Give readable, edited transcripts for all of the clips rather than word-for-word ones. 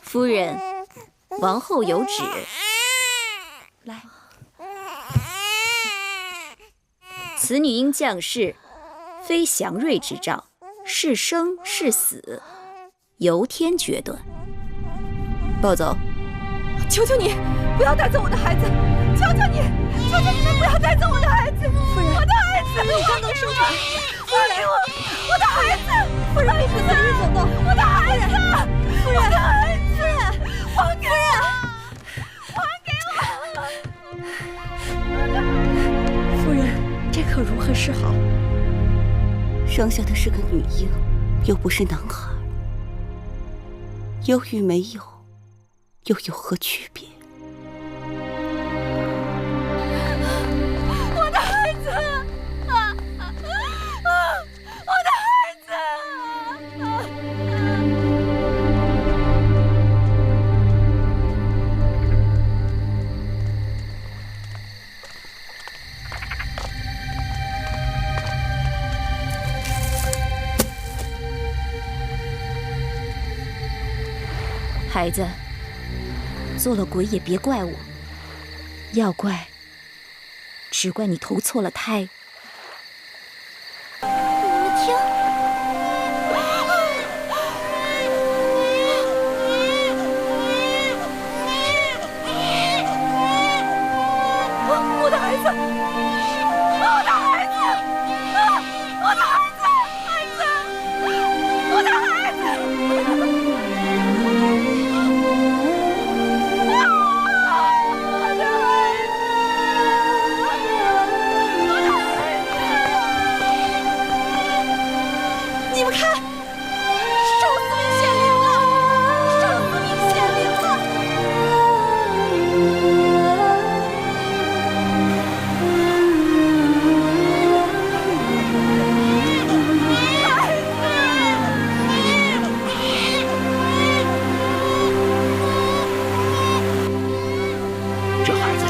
夫人，王后有旨。来，此女因降世，非祥瑞之兆，是生是死，由天决断。抱走。求求你，不要带走我的孩子！求求你，求求你们不要带走我的孩子！夫人，我的孩子，你刚刚生产，放给我的孩子！夫人，不可以走动！我的孩子，夫人，我的孩子，还给我！还给我！夫人，这可如何是好？生下的是个女婴，又不是男孩，有与没有，又有何区别？我的孩子，我的孩子！孩子，做了鬼也别怪我，要怪，只怪你投错了胎。你们听，我的孩子，我的孩子，我的孩子，孩子，我的孩子。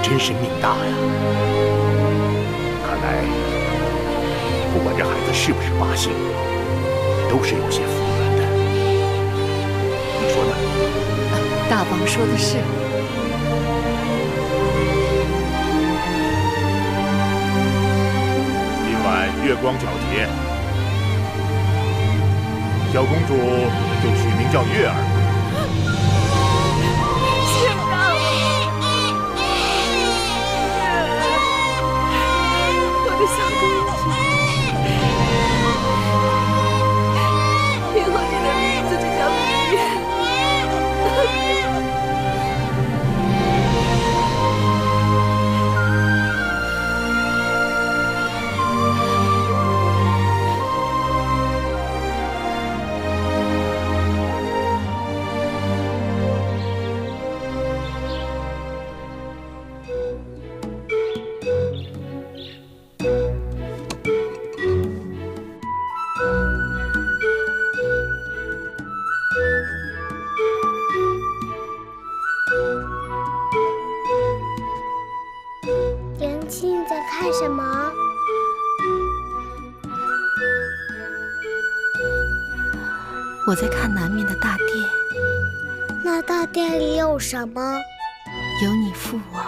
真是命大呀！看来，不管这孩子是不是八姓，都是有些福缘的。你说呢？大王说的是。今晚月光皎洁，小公主就取名叫月儿。小公主，以后你的名字就叫明月。元气，你在看什么？我在看南面的大殿，那大殿里有什么？有你父王。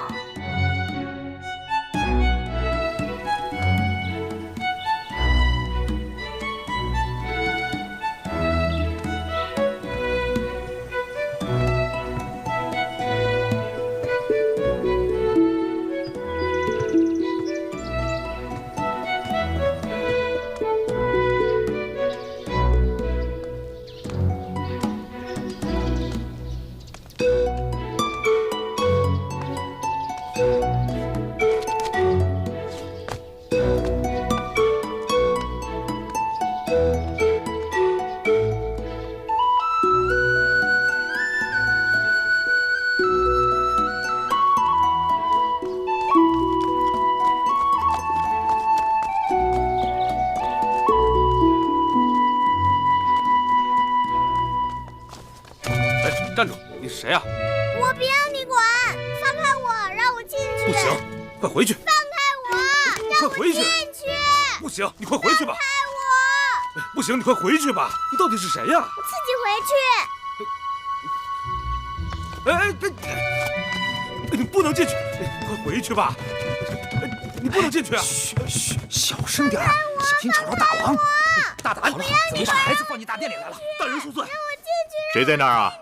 站住！你是谁啊？我不要你管，放开我，让我进去。不行，快回去！放开我，让我进去。不行，你快回去吧。放开我！不行，你快回去吧。你到底是谁呀？我自己回去。你不能进去，快回去吧！你不能进去啊！嘘，小声点，小心吵着大王。大胆！好了，怎么把孩子放进大殿里来了？大人恕罪。谁在那儿啊？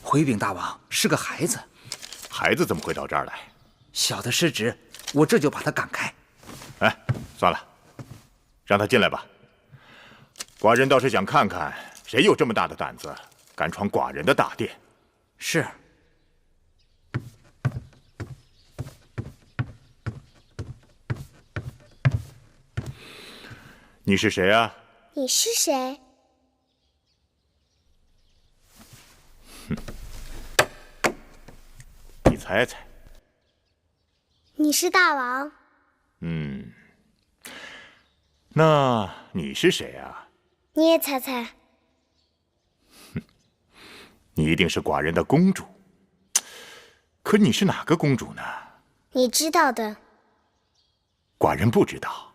回禀大王，是个孩子。孩子怎么会到这儿来？小的失职，我这就把他赶开。哎，算了，让他进来吧。寡人倒是想看看，谁有这么大的胆子，敢闯寡人的大殿。是。你是谁啊？你是谁？你猜猜。你是大王。那你是谁啊？你也猜猜。你一定是寡人的公主。可你是哪个公主呢？你知道的。寡人不知道。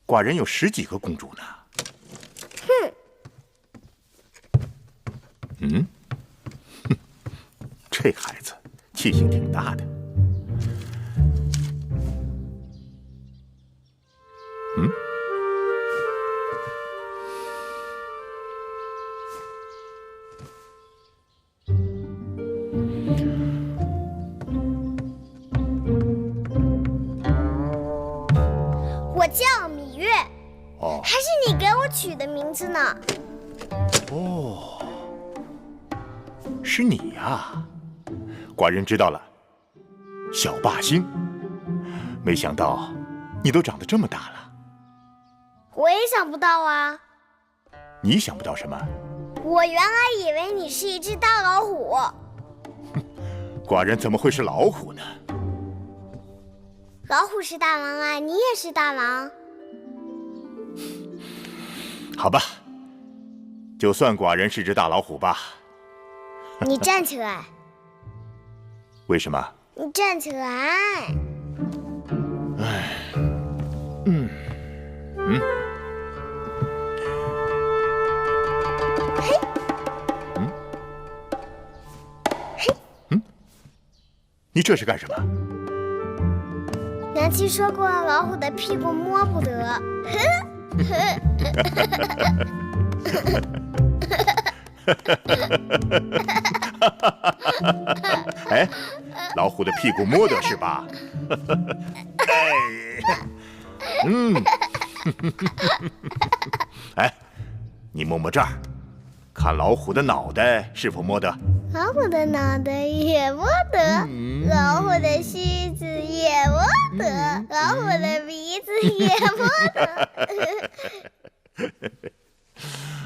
寡人有10几个公主呢。哼。这孩子气性挺大的。我叫芈月。哦，还是你给我取的名字呢。哦，是你呀！寡人知道了，小霸星。没想到你都长得这么大了。我也想不到啊。你想不到什么？我原来以为你是一只大老虎。寡人怎么会是老虎呢？老虎是大王啊，你也是大王。好吧，就算寡人是只大老虎吧。你站起来。为什么？你站起来。你这是干什么？娘亲说过，老虎的屁股摸不得。哎，老虎的屁股摸得是吧？哎，你摸摸这儿，看老虎的脑袋是否摸得？老虎的脑袋也摸得，老虎的须子也摸得，老虎的鼻子也摸得。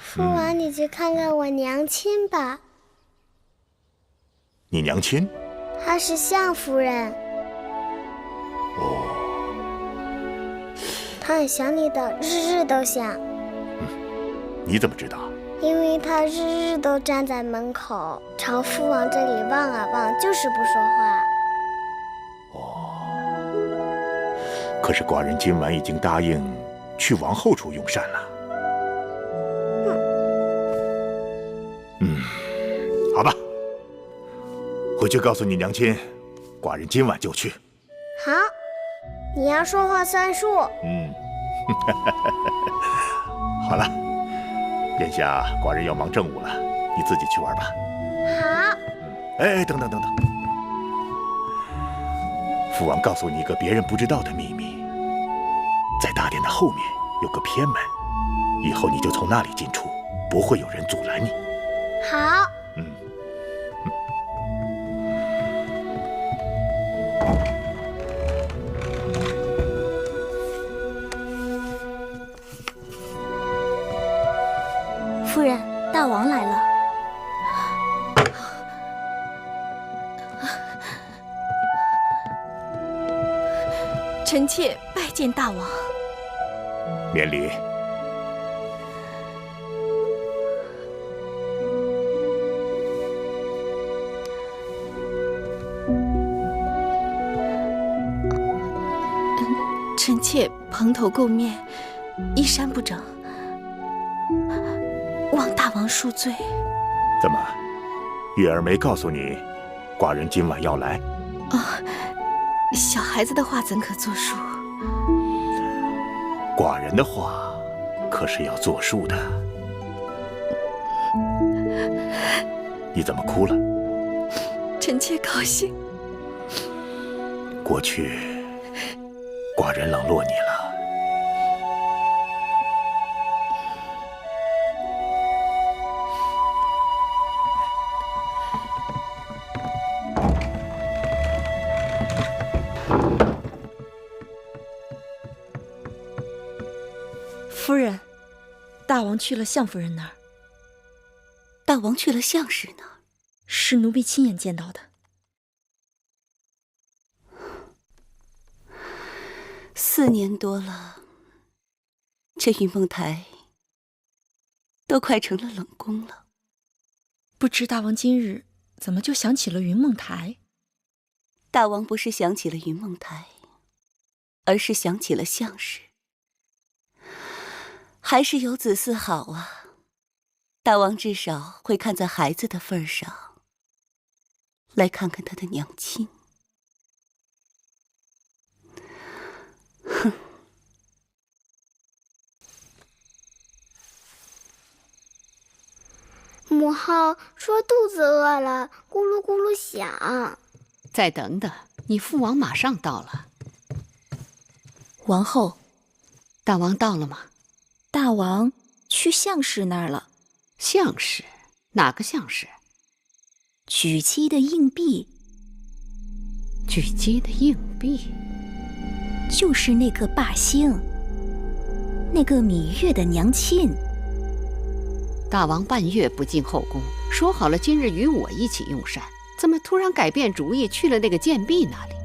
父王，你去看看我娘亲吧。你娘亲？她是相夫人。哦。她很想你的，日日都想。你怎么知道？因为她日日都站在门口，朝父王这里望啊望，就是不说话。哦。可是寡人今晚已经答应去王后处用膳了。好吧，回去告诉你娘亲，寡人今晚就去。好，你要说话算数。好了，眼下寡人要忙政务了，你自己去玩吧。好。哎，等等等等，父王告诉你一个别人不知道的秘密，在大殿的后面有个偏门，以后你就从那里进出，不会有人阻拦你。好。夫人，大王来了。臣妾拜见大王。免礼。臣妾蓬头垢面，衣衫不整，望大王恕罪。怎么，月儿没告诉你，寡人今晚要来？小孩子的话怎可作数？寡人的话可是要作数的。你怎么哭了？臣妾高兴。过去，寡人冷落你了。夫人，大王去了相夫人那儿。大王去了相氏那儿？是奴婢亲眼见到的。4年多了，这云梦台都快成了冷宫了。不知大王今日怎么就想起了云梦台？大王不是想起了云梦台，而是想起了相氏。还是有子嗣好啊，大王至少会看在孩子的份上，来看看他的娘亲。哼！母后说肚子饿了，咕噜咕噜响。再等等，你父王马上到了。王后，大王到了吗？大王去相氏那儿了。相氏？哪个相氏？举鸡的硬币。举鸡的硬币？就是那个霸星，那个芈月的娘亲。大王半月不进后宫，说好了今日与我一起用膳，怎么突然改变主意去了那个贱婢那里？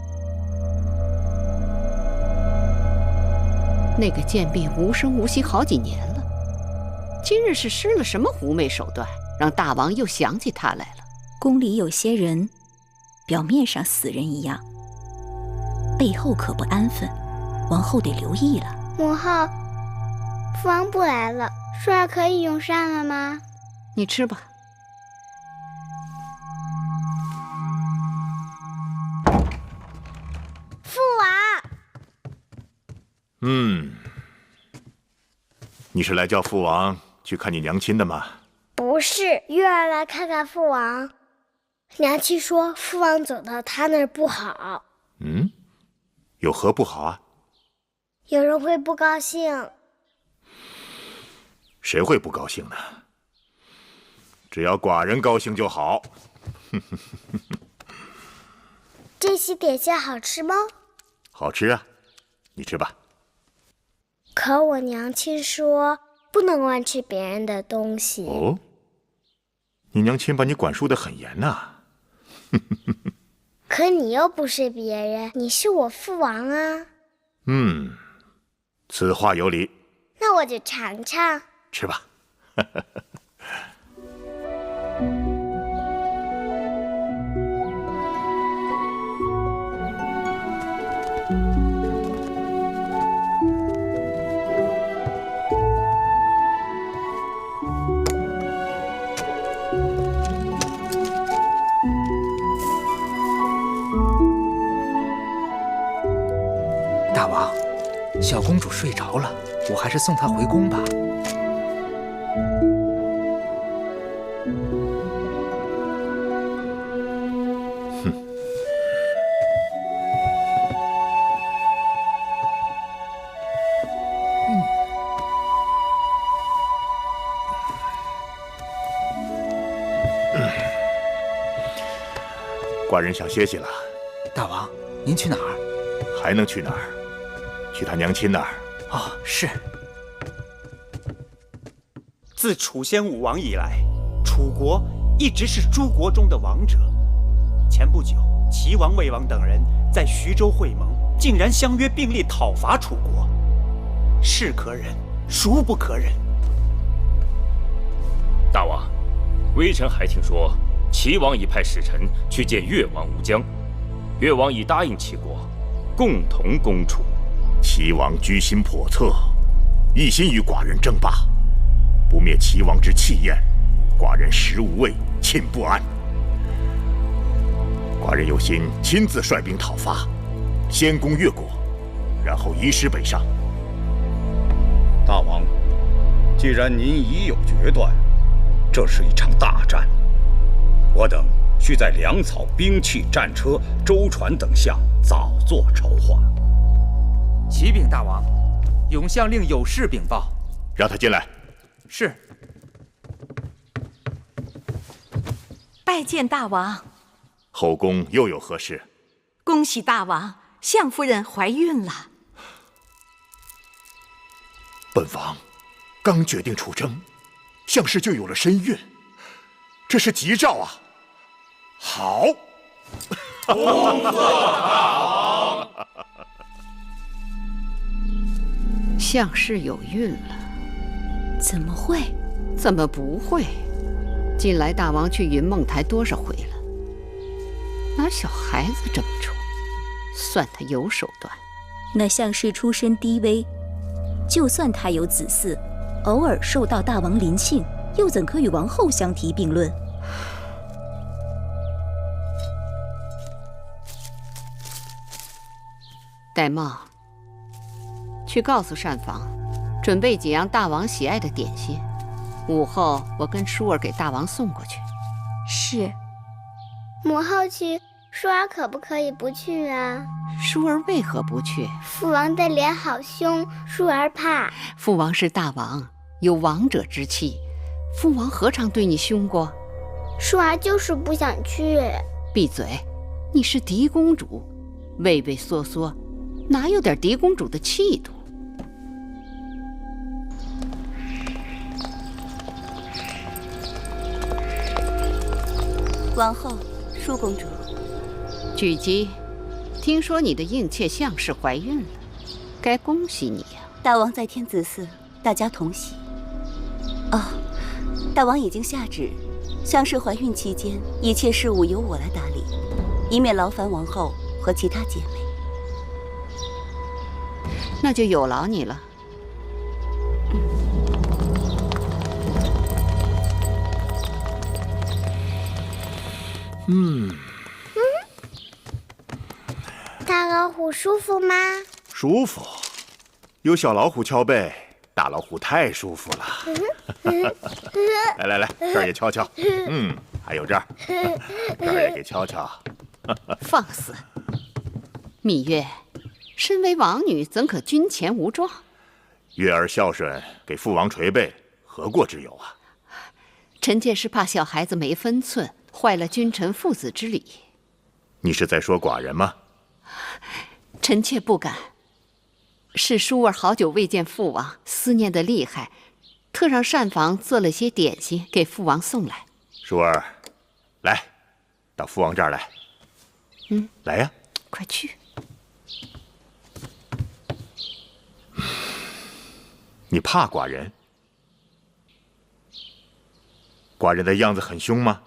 那个贱婢无声无息好几年了，今日是施了什么狐媚手段，让大王又想起她来了？宫里有些人，表面上死人一样，背后可不安分，王后得留意了。母后，父王不来了，说儿可以用膳了吗？你吃吧。父王。你是来叫父王去看你娘亲的吗？不是，月儿来看看父王。娘亲说父王走到他那儿不好。有何不好啊？有人会不高兴。谁会不高兴呢？只要寡人高兴就好。这些点心好吃吗？好吃啊，你吃吧。可我娘亲说不能乱吃别人的东西。哦，你娘亲把你管束得很严呐。可你又不是别人，你是我父王啊。此话有理。那我就尝尝。吃吧。大王，小公主睡着了，我还是送她回宫吧。寡人想歇息了。大王，您去哪儿？还能去哪儿？去他娘亲那儿。哦，是。自楚宣武王以来，楚国一直是诸国中的王者。前不久，齐王、魏王等人在徐州会盟，竟然相约并力讨伐楚国，是可忍，孰不可忍？大王，微臣还听说，齐王已派使臣去见越王吴江，越王已答应齐国共同攻楚。齐王居心叵测，一心与寡人争霸，不灭齐王之气焰，寡人食无味，寝不安。寡人有心亲自率兵讨伐，先攻越国，然后移师北上。大王，既然您已有决断，这是一场大战，我等需在粮草、兵器、战车、舟船等项早作筹划。启禀大王，永相令有事禀报。让他进来。是。拜见大王。后宫又有何事？恭喜大王，相夫人怀孕了。本王刚决定出征，相氏就有了身孕，这是吉兆啊！好，恭贺大王。相氏有孕了？怎么会？怎么不会？近来大王去云梦台多少回了？拿小孩子这么宠，算他有手段。那相氏出身低微，就算他有子嗣，偶尔受到大王临幸，又怎可与王后相提并论？戴瑁，去告诉膳房，准备几样大王喜爱的点心，午后我跟舒儿给大王送过去。是。母后去，舒儿可不可以不去啊？舒儿为何不去？父王的脸好凶，舒儿怕。父王是大王，有王者之气，父王何尝对你凶过？舒儿就是不想去。闭嘴！你是嫡公主，畏畏缩缩，哪有点嫡公主的气度？王后，舒公主。举姬，听说你的应妾相氏怀孕了，该恭喜你呀！大王在天子嗣，大家同喜。哦，大王已经下旨，相氏怀孕期间，一切事务由我来打理，以免劳烦王后和其他姐妹。那就有劳你了。大老虎舒服吗？舒服，有小老虎敲背，大老虎太舒服了。来来来，这儿也敲敲。还有这儿，这儿也给敲敲。放肆！芈月，身为王女，怎可军前无状？月儿孝顺，给父王捶背，何过之有啊？臣妾是怕小孩子没分寸，坏了君臣父子之礼。你是在说寡人吗？臣妾不敢。是舒儿好久未见父王，思念的厉害，特让膳房做了些点心给父王送来。舒儿，来，到父王这儿来。来呀，快去。你怕寡人？寡人的样子很凶吗？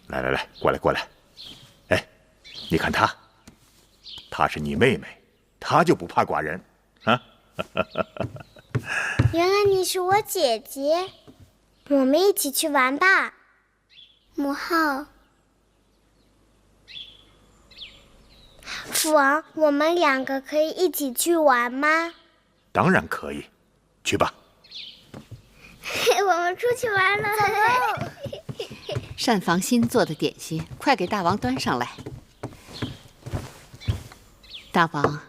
来来来，过来过来。哎，你看她，她是你妹妹，她就不怕寡人啊？原来你是我姐姐，我们一起去玩吧。母后，父王，我们两个可以一起去玩吗？当然可以，去吧。我们出去玩了。膳房新做的点心，快给大王端上来。大王，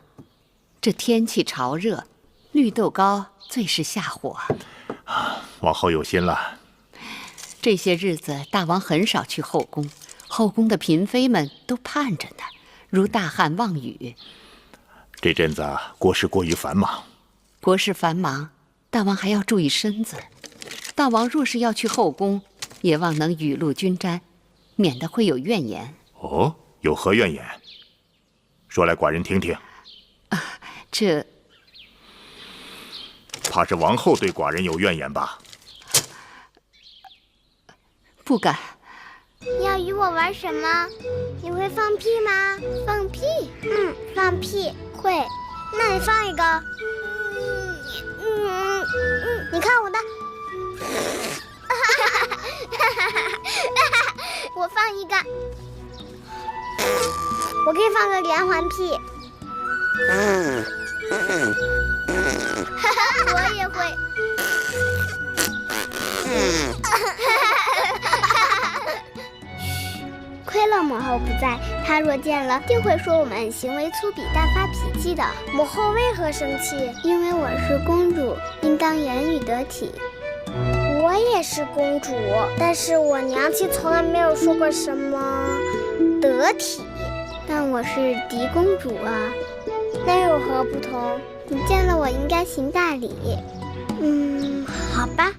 这天气潮热，绿豆糕最是下火。王后有心了。这些日子，大王很少去后宫，后宫的嫔妃们都盼着呢，如大旱望雨。这阵子国事过于繁忙。国事繁忙，大王还要注意身子。大王若是要去后宫，也望能雨露均沾，免得会有怨言。哦，有何怨言？说来寡人听听。这怕是王后对寡人有怨言吧？不敢。要与我玩什么？你会放屁吗？放屁？放屁会。那你放一个。我可以放个连环屁。我也会。亏了母后不在，她若见了，定会说我们行为粗鄙、大发脾气的。母后为何生气？因为我是公主，应当言语得体。我也是公主，但是我娘亲从来没有说过什么得体。但我是嫡公主啊，那有何不同？你见了我应该行大礼。好吧。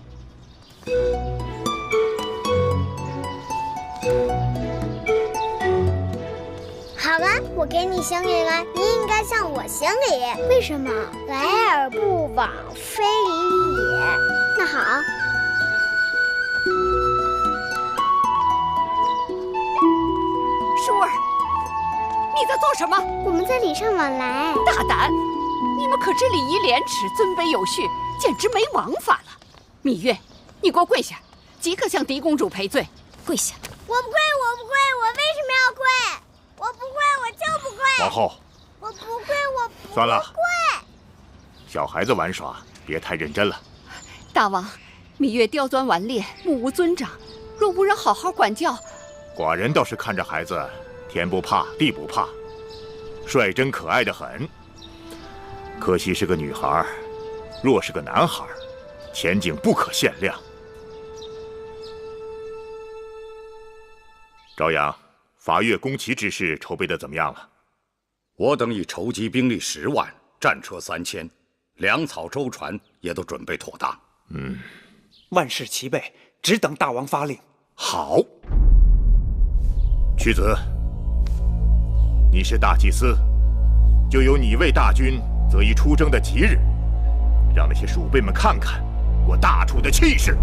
好了，我给你行礼了，你应该向我行礼。为什么？来而不往非礼也。那好。舒儿，你在做什么？我们在礼尚往来。大胆！你们可知礼仪廉耻，尊卑有序，简直没王法了。芈月，你给我跪下，即刻向嫡公主赔罪。跪下！我不跪，我不跪，我为什么要跪？我不跪，我就不跪。王后，我不跪，我不算了，跪。小孩子玩耍，别太认真了。大王，芈月刁钻顽劣，目无尊长，若无人好好管教，寡人倒是看着孩子，天不怕地不怕，率真可爱的很。可惜是个女孩，若是个男孩，前景不可限量。朝阳，伐越攻齐之事筹备的怎么样了？我等已筹集兵力10万，战车3000，粮草舟船也都准备妥当。万事齐备，只等大王发令。好。屈子，你是大祭司，就由你为大军择一出征的吉日，让那些鼠辈们看看我大楚的气势。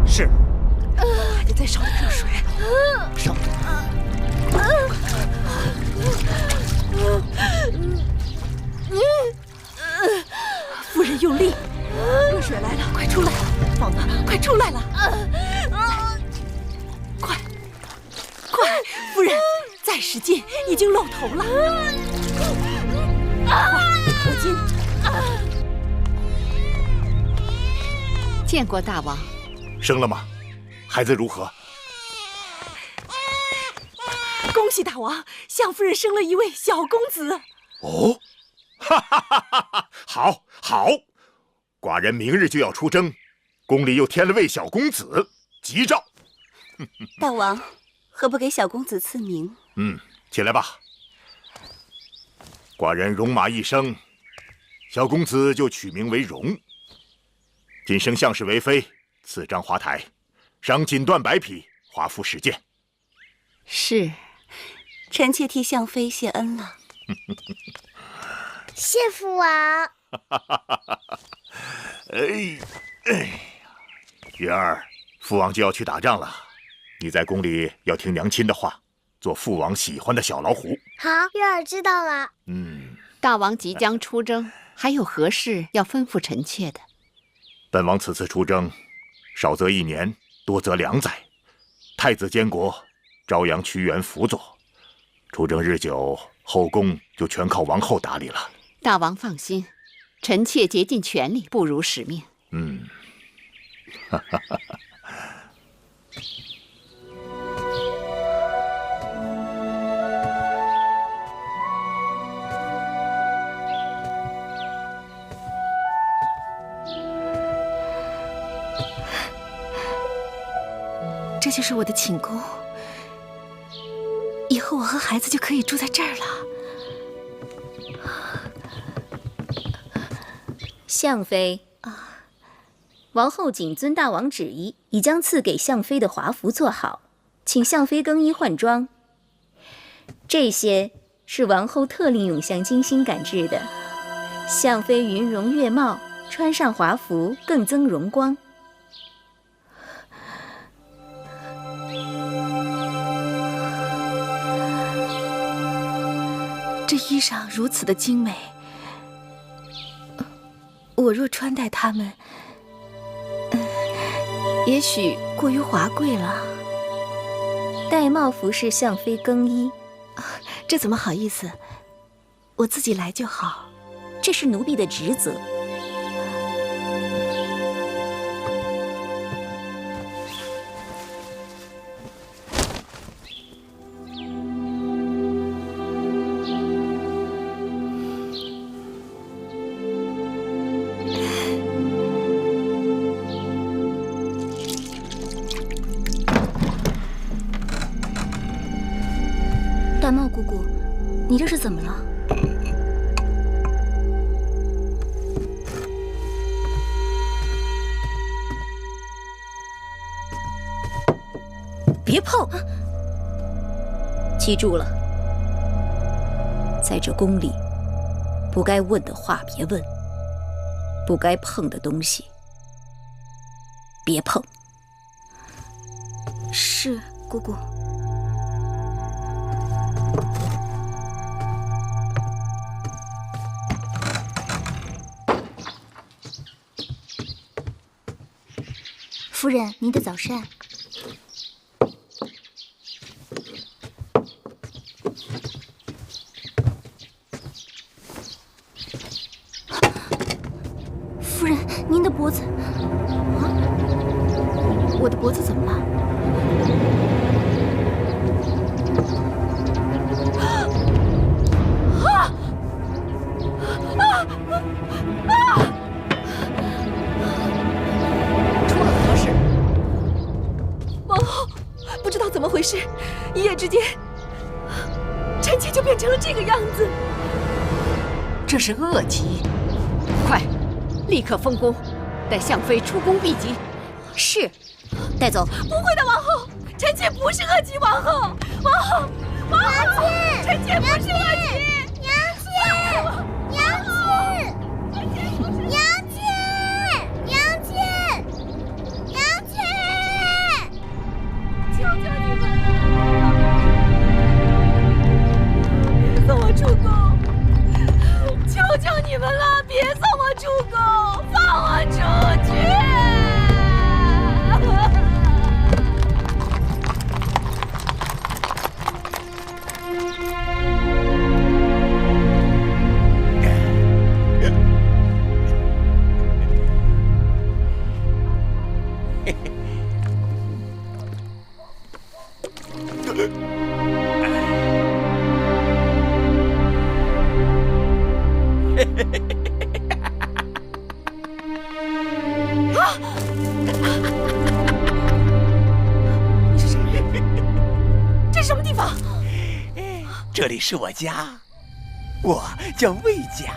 是。还得再烧点热水。烧。夫人用力，热水来了，快出来！放那，快出来了！快，夫人，再使劲，已经露头了。快，头巾。见过大王。生了吗？孩子如何？恭喜大王，向夫人生了一位小公子。哦，哈哈哈哈！好，好，寡人明日就要出征，宫里又添了位小公子，吉兆。大王，何不给小公子赐名？起来吧。寡人戎马一生，小公子就取名为荣。今生向氏为妃，赐章华台，赏锦缎100匹，华服10件。是。臣妾替相妃谢恩了。谢父王。哎呀，月儿，父王就要去打仗了，你在宫里要听娘亲的话，做父王喜欢的小老虎。好，月儿知道了。大王即将出征，还有何事要吩咐臣妾的？本王此次出征，少则1年，多则2载。太子监国，朝阳屈原辅佐。出征日久，后宫就全靠王后打理了。大王放心，臣妾竭尽全力，不辱使命。这就是我的寝宫，以后我和孩子就可以住在这儿了。相妃，王后谨遵大王旨意，已将赐给相妃的华服做好，请相妃更衣换装。这些是王后特令永香精心赶制的，相妃云容月貌，穿上华服更增荣光。这衣裳如此的精美，我若穿戴它们，也许过于华贵了。戴帽服侍相妃更衣，这怎么好意思？我自己来就好。这是奴婢的职责。大茂姑姑，你这是怎么了？别碰！记住了，在这宫里，不该问的话别问，不该碰的东西别碰。是，姑姑。夫人，您的早膳。夫人，您的脖子……啊，我的脖子怎么了？怎么回事？一夜之间，臣妾就变成了这个样子。这是恶疾，快，立刻封宫，带相妃出宫避疾。是，带走。不会的，王后，臣妾不是恶疾。王后，王后，王后，臣妾不是恶疾。娘亲，娘亲，娘亲，娘亲，娘亲，求求你们！别送我出宫！求求你们了，别送我出宫，放我出去！这里是我家，我叫魏家。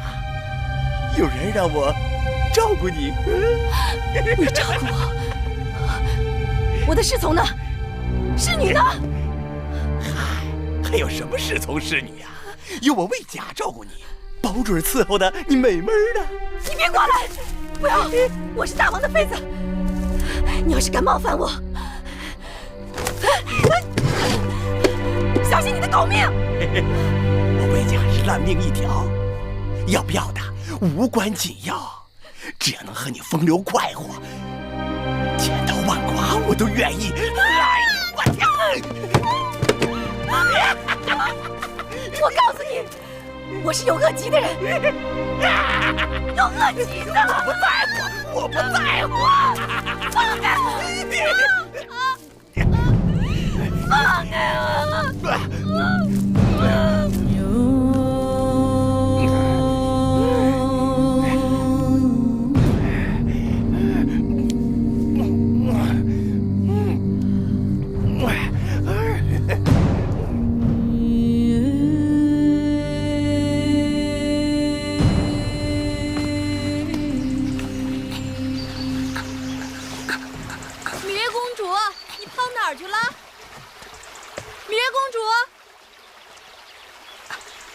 有人让我照顾你。你照顾我？我的侍从呢？侍女呢？嗨，还有什么侍从侍女啊？有我魏家照顾你，保准伺候的你美美的。你别过来！不要！我是大王的妃子，你要是敢冒犯我，小心你的狗命！我魏家是烂命一条，要不要的无关紧要，只要能和你风流快活，千刀万剐我都愿意。哎呀，我天！我告诉你，我是有恶疾的人，有恶疾的。我不在乎，我不在乎。放开我！放开我！哪儿去了？芈月公主，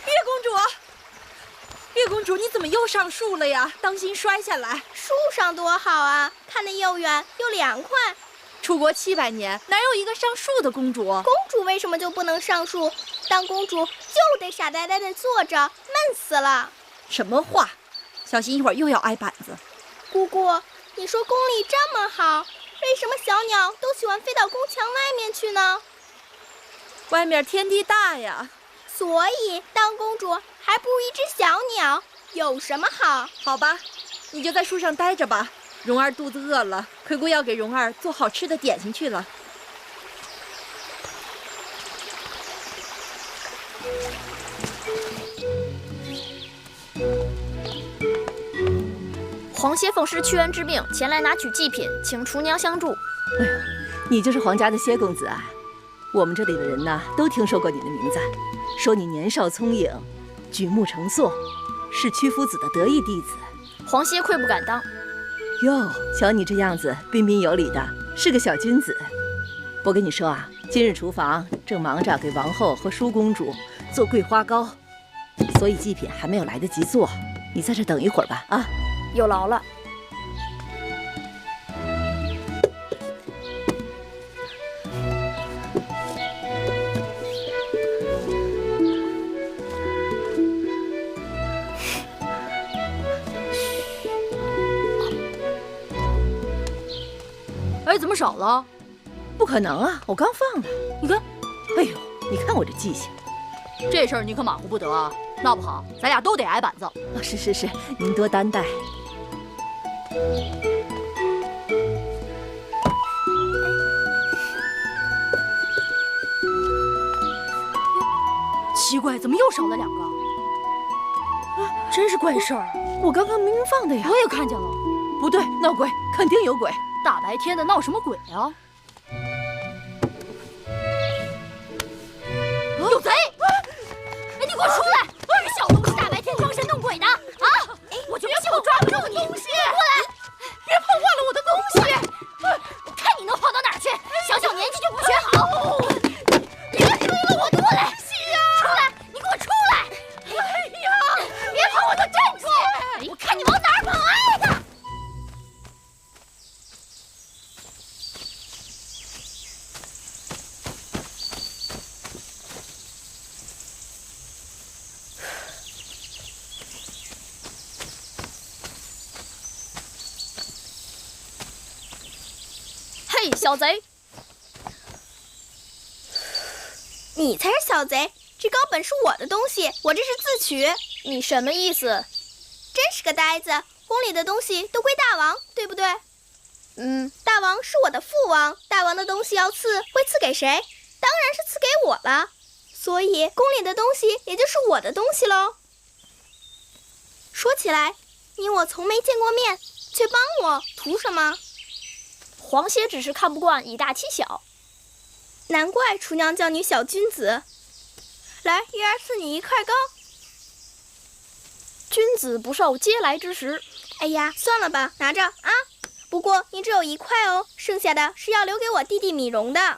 月公主，月公主，你怎么又上树了呀？当心摔下来。树上多好啊，看得又远又凉快。出国700年，哪有一个上树的公主？公主为什么就不能上树？当公主就得傻呆呆地坐着，闷死了。什么话？小心一会儿又要挨板子。姑姑，你说宫里这么好，为什么小鸟都喜欢飞到宫墙外面去呢？外面天地大呀，所以当公主还不如一只小鸟，有什么好？好吧，你就在树上待着吧。蓉儿肚子饿了，葵姑要给蓉儿做好吃的点心去了。皇歇奉师屈原之命前来拿取祭品，请厨娘相助。哎呦，你就是皇家的歇公子啊！我们这里的人呐，都听说过你的名字，说你年少聪颖，举目成诵，是屈夫子的得意弟子。皇歇愧不敢当。哟，瞧你这样子，彬彬有礼的，是个小君子。我跟你说啊，今日厨房正忙着给王后和舒公主做桂花糕，所以祭品还没有来得及做。你在这等一会儿吧，啊。有劳了。哎，怎么少了？不可能啊，我刚放的。你看，哎呦，你看我这记性。这事儿你可马虎不得啊，闹不好咱俩都得挨板子。是，您多担待。奇怪，怎么又少了2个？真是怪事儿！我刚刚明明放的呀。我也看见了。不对，闹鬼，肯定有鬼！大白天的闹什么鬼啊？有贼！哎，你给我出来！你小东西，大白天装神弄鬼的啊！我就不信我抓不住你！过来！别碰坏了我的东西！看你能跑到哪儿去！小小年纪就不学好！别追了，我出来！出来！你给我出来！哎呀！别跑，我都站住！我看你往哪儿跑！哎呀！嘿，小贼！你才是小贼！这糕本是我的东西，我这是自取。你什么意思？真是个呆子！宫里的东西都归大王，对不对？大王是我的父王，大王的东西要赐，会赐给谁？当然是赐给我了。所以宫里的东西也就是我的东西喽。说起来，你我从没见过面，却帮我，图什么？皇歇只是看不惯以大欺小。难怪厨娘叫你小君子。来，月儿赐你1块糕。君子不受嗟来之食。哎呀，算了吧，拿着啊。不过你只有1块哦，剩下的是要留给我弟弟米荣的。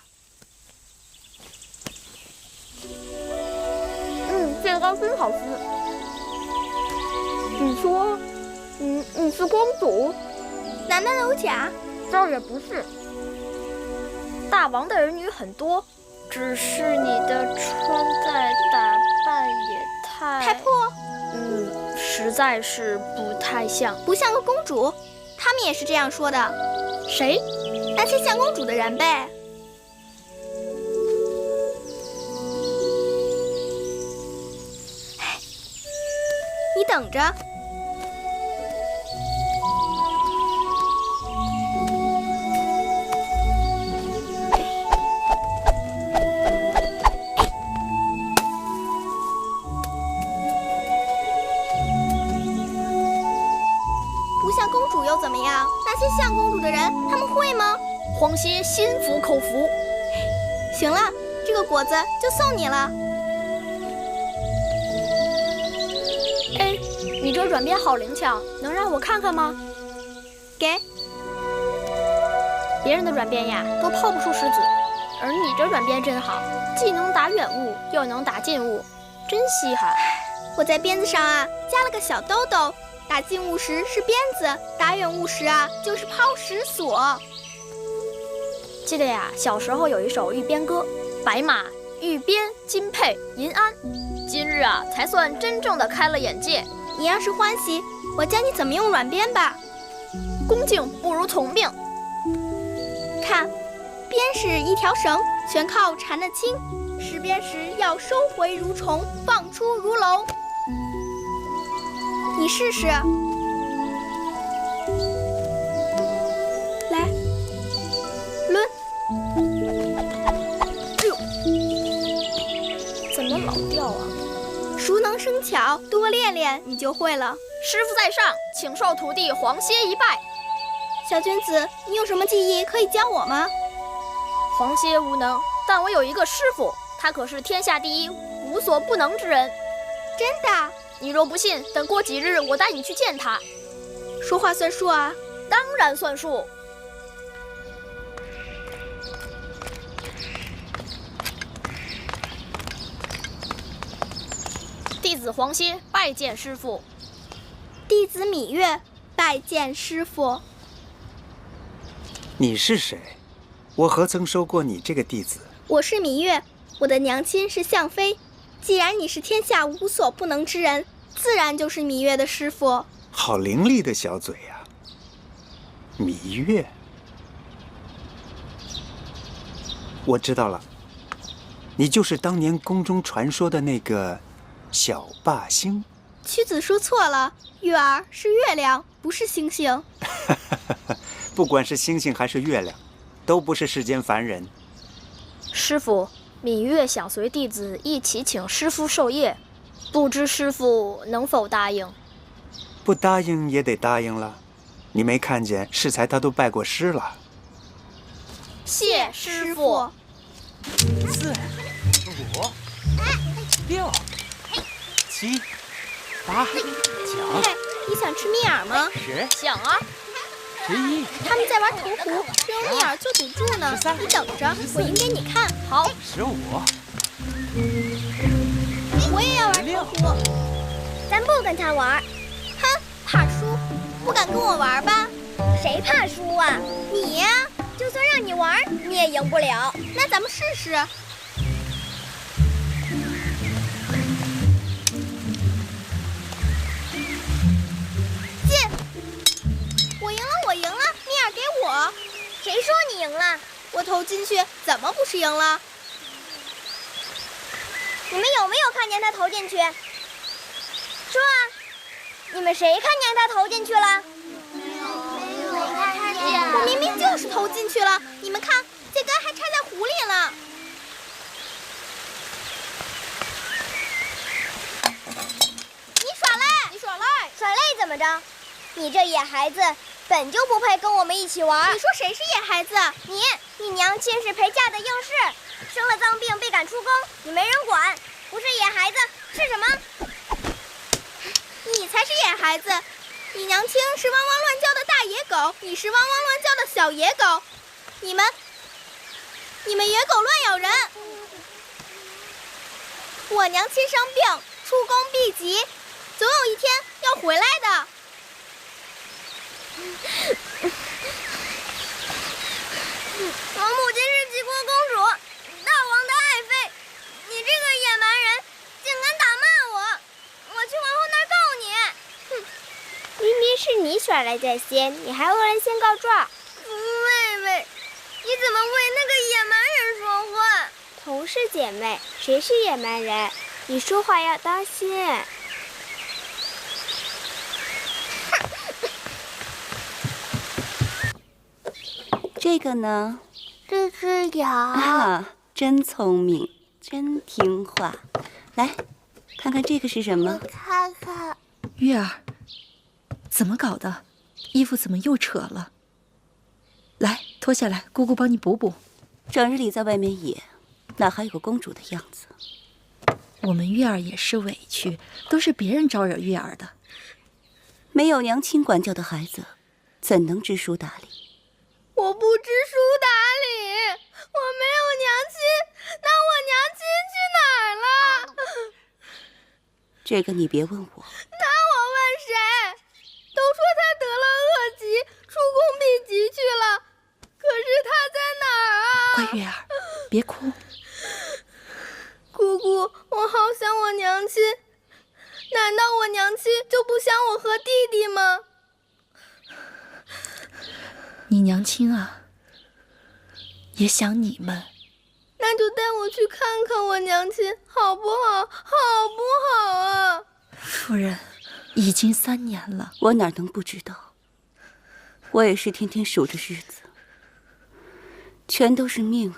这糕真好吃。你说，你是公主？难道有假？倒也不是。大王的儿女很多，只是你的穿戴打扮也太破。实在是不太像，不像个公主。他们也是这样说的。谁？那些像公主的人呗。你等着。不像公主又怎么样？那些像公主的人，他们会吗？皇歇心服口服。行了，这个果子就送你了。哎，你这软鞭好灵巧，能让我看看吗？给。别人的软鞭呀，都抛不出石子，而你这软鞭真好，既能打远物，又能打近物，真稀罕。我在鞭子上啊加了个小兜兜，打近物时是鞭子，打远物时啊就是抛石锁。记得呀，小时候有一首玉鞭歌：白马玉鞭金佩银鞍，今日啊才算真正的开了眼界。你要是欢喜，我教你怎么用软鞭吧。恭敬不如从命。看，鞭是一条绳，全靠缠得轻，拾鞭时要收回如虫，放出如龙。你试试。来，抡。哎呦，怎么老掉啊？熟能生巧，多练练你就会了。师傅在上，请受徒弟黄歇一拜。小君子，你有什么技艺可以教我吗？黄歇无能，但我有一个师傅，他可是天下第一无所不能之人。真的？你若不信，等过几日我带你去见他。说话算数啊？当然算数。弟子黄歇拜见师傅。弟子芈月拜见师傅。你是谁？我何曾收过你这个弟子？我是芈月，我的娘亲是向妃。既然你是天下无所不能之人，自然就是芈月的师傅。好伶俐的小嘴呀，芈月。我知道了，你就是当年宫中传说的那个小霸星。屈子说错了，月儿是月亮，不是星星。不管是星星还是月亮，都不是世间凡人。师傅，芈月想随弟子一起请师傅授业，不知师傅能否答应？不答应也得答应了。你没看见适才他都拜过师了。谢师傅。4、5、6、7、8、9。你想吃蜜饵吗？10。想啊。11。他们在玩屠湖，扔蜜饵做赌注呢。你等着，我赢给你看。好。15。我也要玩屠湖。咱不跟他玩。哼，怕输，不敢跟我玩吧？谁怕输啊？你呀。就算让你玩，你也赢不了。那咱们试试。进！我赢了，我赢了，蜜饵给我。谁说你赢了？我投进去，怎么不是赢了？你们有没有看见他投进去？说啊！你们谁看见他投进去了？我明明就是投进去了，你们看，这根还插在湖里了。你耍赖！你耍赖！耍赖怎么着？你这野孩子本就不配跟我们一起玩。你说谁是野孩子？你娘亲是陪嫁的应试，生了脏病被赶出宫，你没人管，不是野孩子是什么？你才是野孩子。你娘亲是汪汪乱叫的大野狗，你是汪汪乱叫的小野狗，你们野狗乱咬人。我娘亲生病，出宫避疾，总有一天要回来的。我母亲是齐国公主，大王的爱妃，你这个野蛮人竟敢打骂我，我去皇后那儿告你。哼！明明是你耍赖在先，你还恶人先告状。妹妹，你怎么为那个野蛮人说话？同是姐妹，谁是野蛮人？你说话要当心。这个呢？这只羊啊，真聪明，真听话。来，看看这个是什么？看看。月儿，怎么搞的？衣服怎么又扯了？来，脱下来，姑姑帮你补补。整日里在外面野，哪还有个公主的样子？我们月儿也是委屈，都是别人招惹月儿的。没有娘亲管教的孩子，怎能知书达理？我不知书达理，我没有娘亲，那我娘亲去哪儿了？这个你别问我。那我问谁？都说他得了恶疾，出宫避疾去了，可是他在哪儿啊？乖月儿，别哭。姑姑，我好想我娘亲，难道我娘亲就不想我和弟弟吗？你娘亲啊，也想你们。那那就带我去看看我娘亲，好不好？好不好啊？夫人，已经3年了，我哪能不知道？我也是天天数着日子，全都是命啊！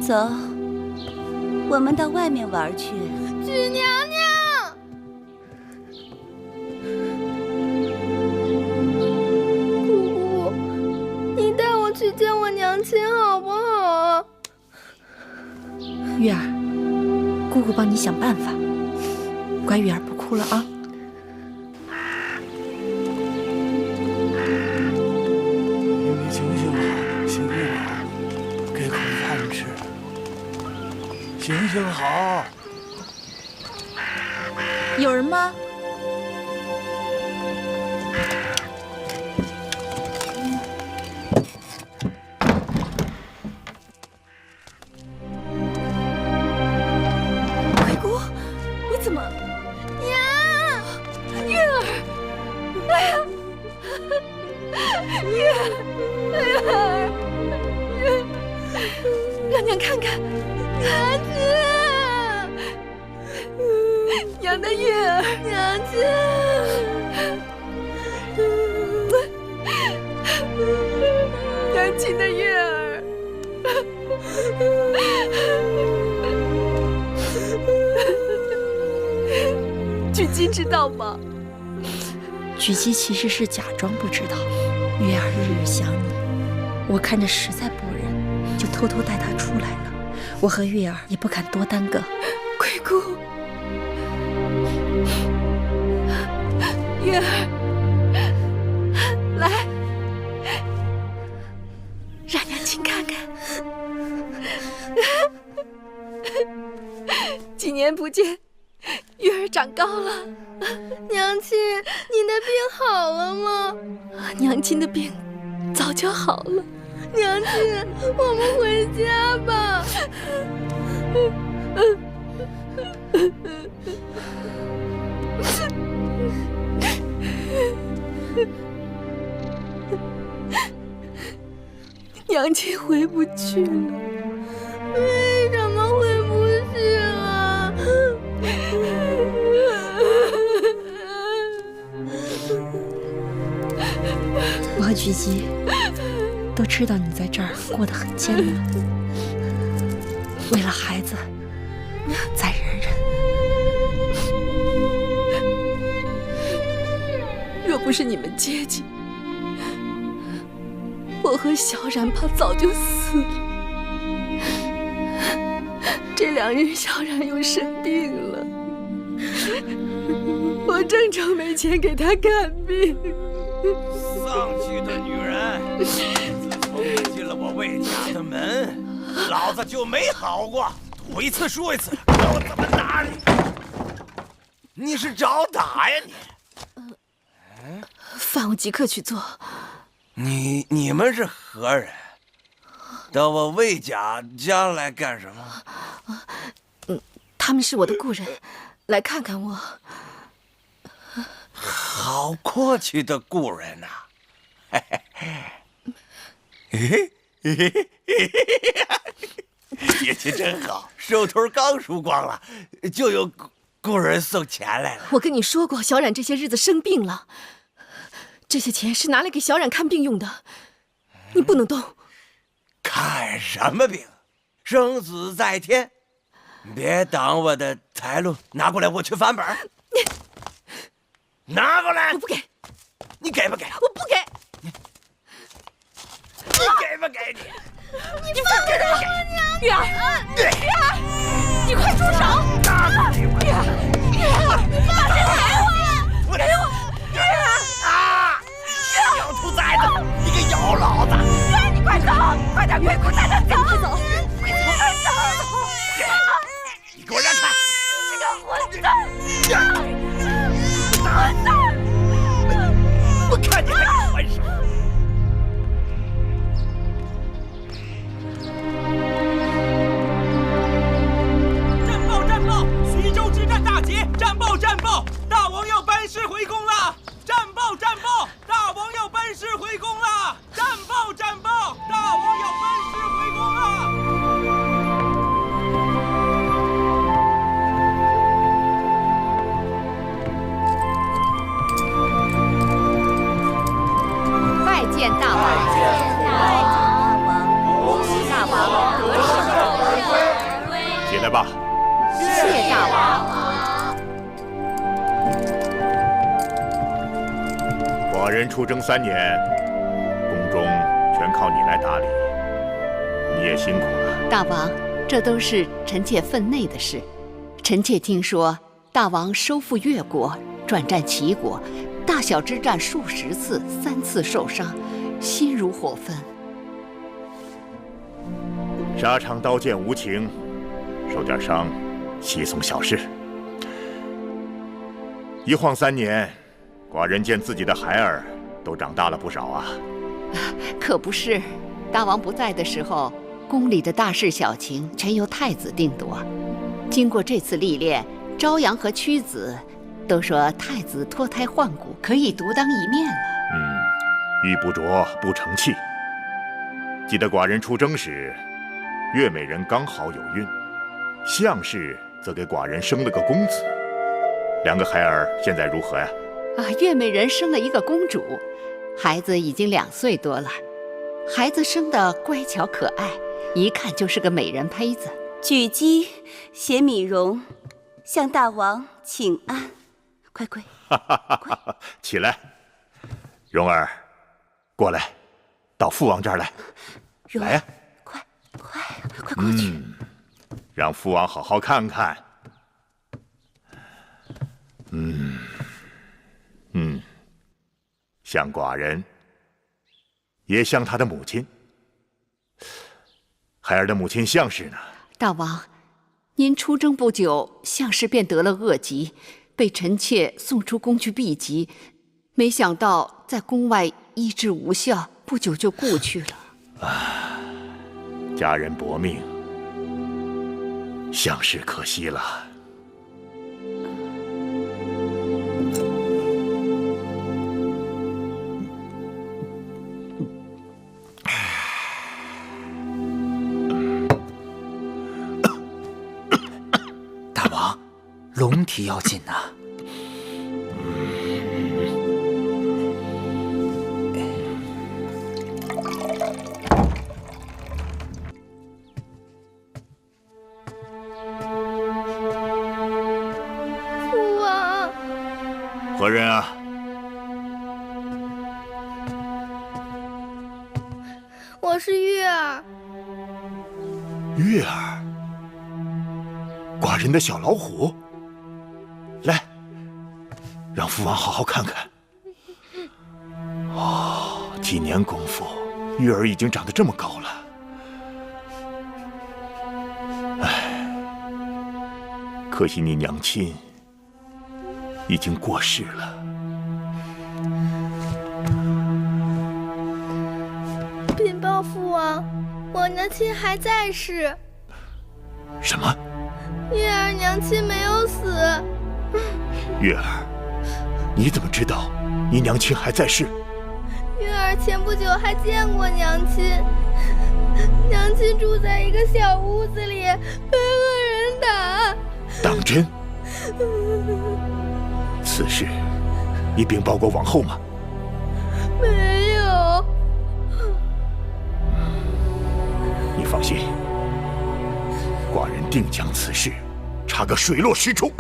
走，我们到外面玩去。许娘娘，姑姑，你带我去见我娘亲好不好啊？玉儿，姑姑帮你想办法。乖，玉儿不哭了啊。你行行好，行行好，给口饭吃。行行好。有人吗？鬼姑，你怎么？娘，月儿，哎呀，月儿，让娘看看，娘亲。娘的月儿，娘亲，娘亲的月儿，菊姬知道吗？菊姬其实是假装不知道，月儿日日想你，我看着实在不忍，就偷偷带她出来了。我和月儿也不敢多耽搁。鬼姑。月儿，来，让娘亲看看。几年不见，月儿长高了。娘亲，你的病好了吗？娘亲的病早就好了。娘亲，我们回家吧。娘亲回不去了，为什么回不去了？我和菊姬都知道你在这儿过得很艰难，为了孩子，再忍忍。若不是你们接济，我和小冉怕早就死了。这2日小冉又生病了，我正愁没钱给她看病。丧气的女人，自从你进了我魏家的门，老子就没好过。吐一次说一次，看我怎么打你！你是找打呀你？饭我即刻去做。你们是何人？到我魏家家来干什么？他们是我的故人，来看看我。好阔气的故人呐！嘿嘿，运气真好，手头刚输光了，就有故人送钱来了。我跟你说过，小冉这些日子生病了，这些钱是拿来给小冉看病用的，你不能动。看什么病？生死在天，别挡我的财路，拿过来，我去翻本。拿过来！我不给。你给不给？我不给。你给不给你？你放开我！月儿，月儿，你快住手！月儿，你把钱给我！给我！月儿啊！小兔崽子，你个妖老子！月儿，你快走！快点，鬼姑带他走！快走！快走！你给我让开！你这个混蛋！混蛋！见大王！恭喜大王得胜！起来吧。谢大王。寡人出征3年，宫中全靠你来打理，你也辛苦了。大王，这都是臣妾分内的事。臣妾听说大王收复越国，转战齐国，大小之战数10次，3次受伤，心如火焚。沙场刀剑无情，受点伤，稀松小事。一晃3年，寡人见自己的孩儿都长大了不少啊。可不是，大王不在的时候，宫里的大事小情全由太子定夺。经过这次历练，朝阳和屈子都说太子脱胎换骨，可以独当一面了。玉不琢不成器。记得寡人出征时，越美人刚好有孕，项氏则给寡人生了个公子。2个孩儿现在如何呀？越美人生了一个公主，孩子已经2岁多了。孩子生得乖巧可爱，一看就是个美人胚子。举姬携米荣向大王请安，快！起来，蓉儿，过来，到父王这儿来。来呀！快过去！让父王好好看看。像寡人，也像他的母亲。孩儿的母亲项氏呢？大王，您出征不久，项氏便得了恶疾，被臣妾送出宫去避疾，没想到在宫外医治无效，不久就故去了。家人薄命，项氏可惜了。大王，龙体要紧呐。父王，何人啊？我是月儿。月儿，寡人的小老虎。来，让父王好好看看。几年功夫，月儿已经长得这么高了。可惜你娘亲已经过世了。禀报父王，我娘亲还在世。什么？月儿娘亲没有死。月儿，你怎么知道你娘亲还在世？月儿前不久还见过娘亲，娘亲住在一个小屋子里，被恶人打。当真？此事你禀报过王后吗？没有。你放心，寡人定将此事查个水落石出。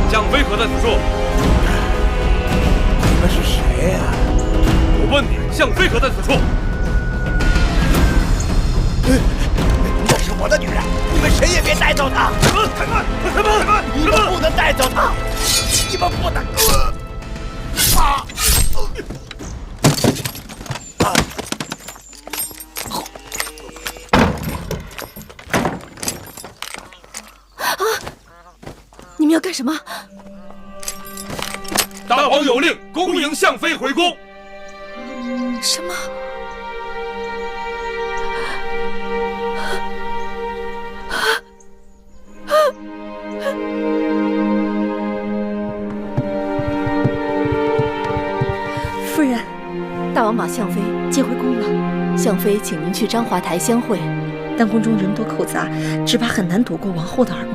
项飞何在此处？你们是谁呀？我问你，项飞何在此处？那是我的女人，你们谁也别带走她！开门！开门！你们不能带走她！你们不能！你们要干什么？大王有令，恭迎项飞回宫。什么？王把向妃接回宫了。向妃请您去章华台相会，但宫中人多口杂，只怕很难躲过王后的耳目。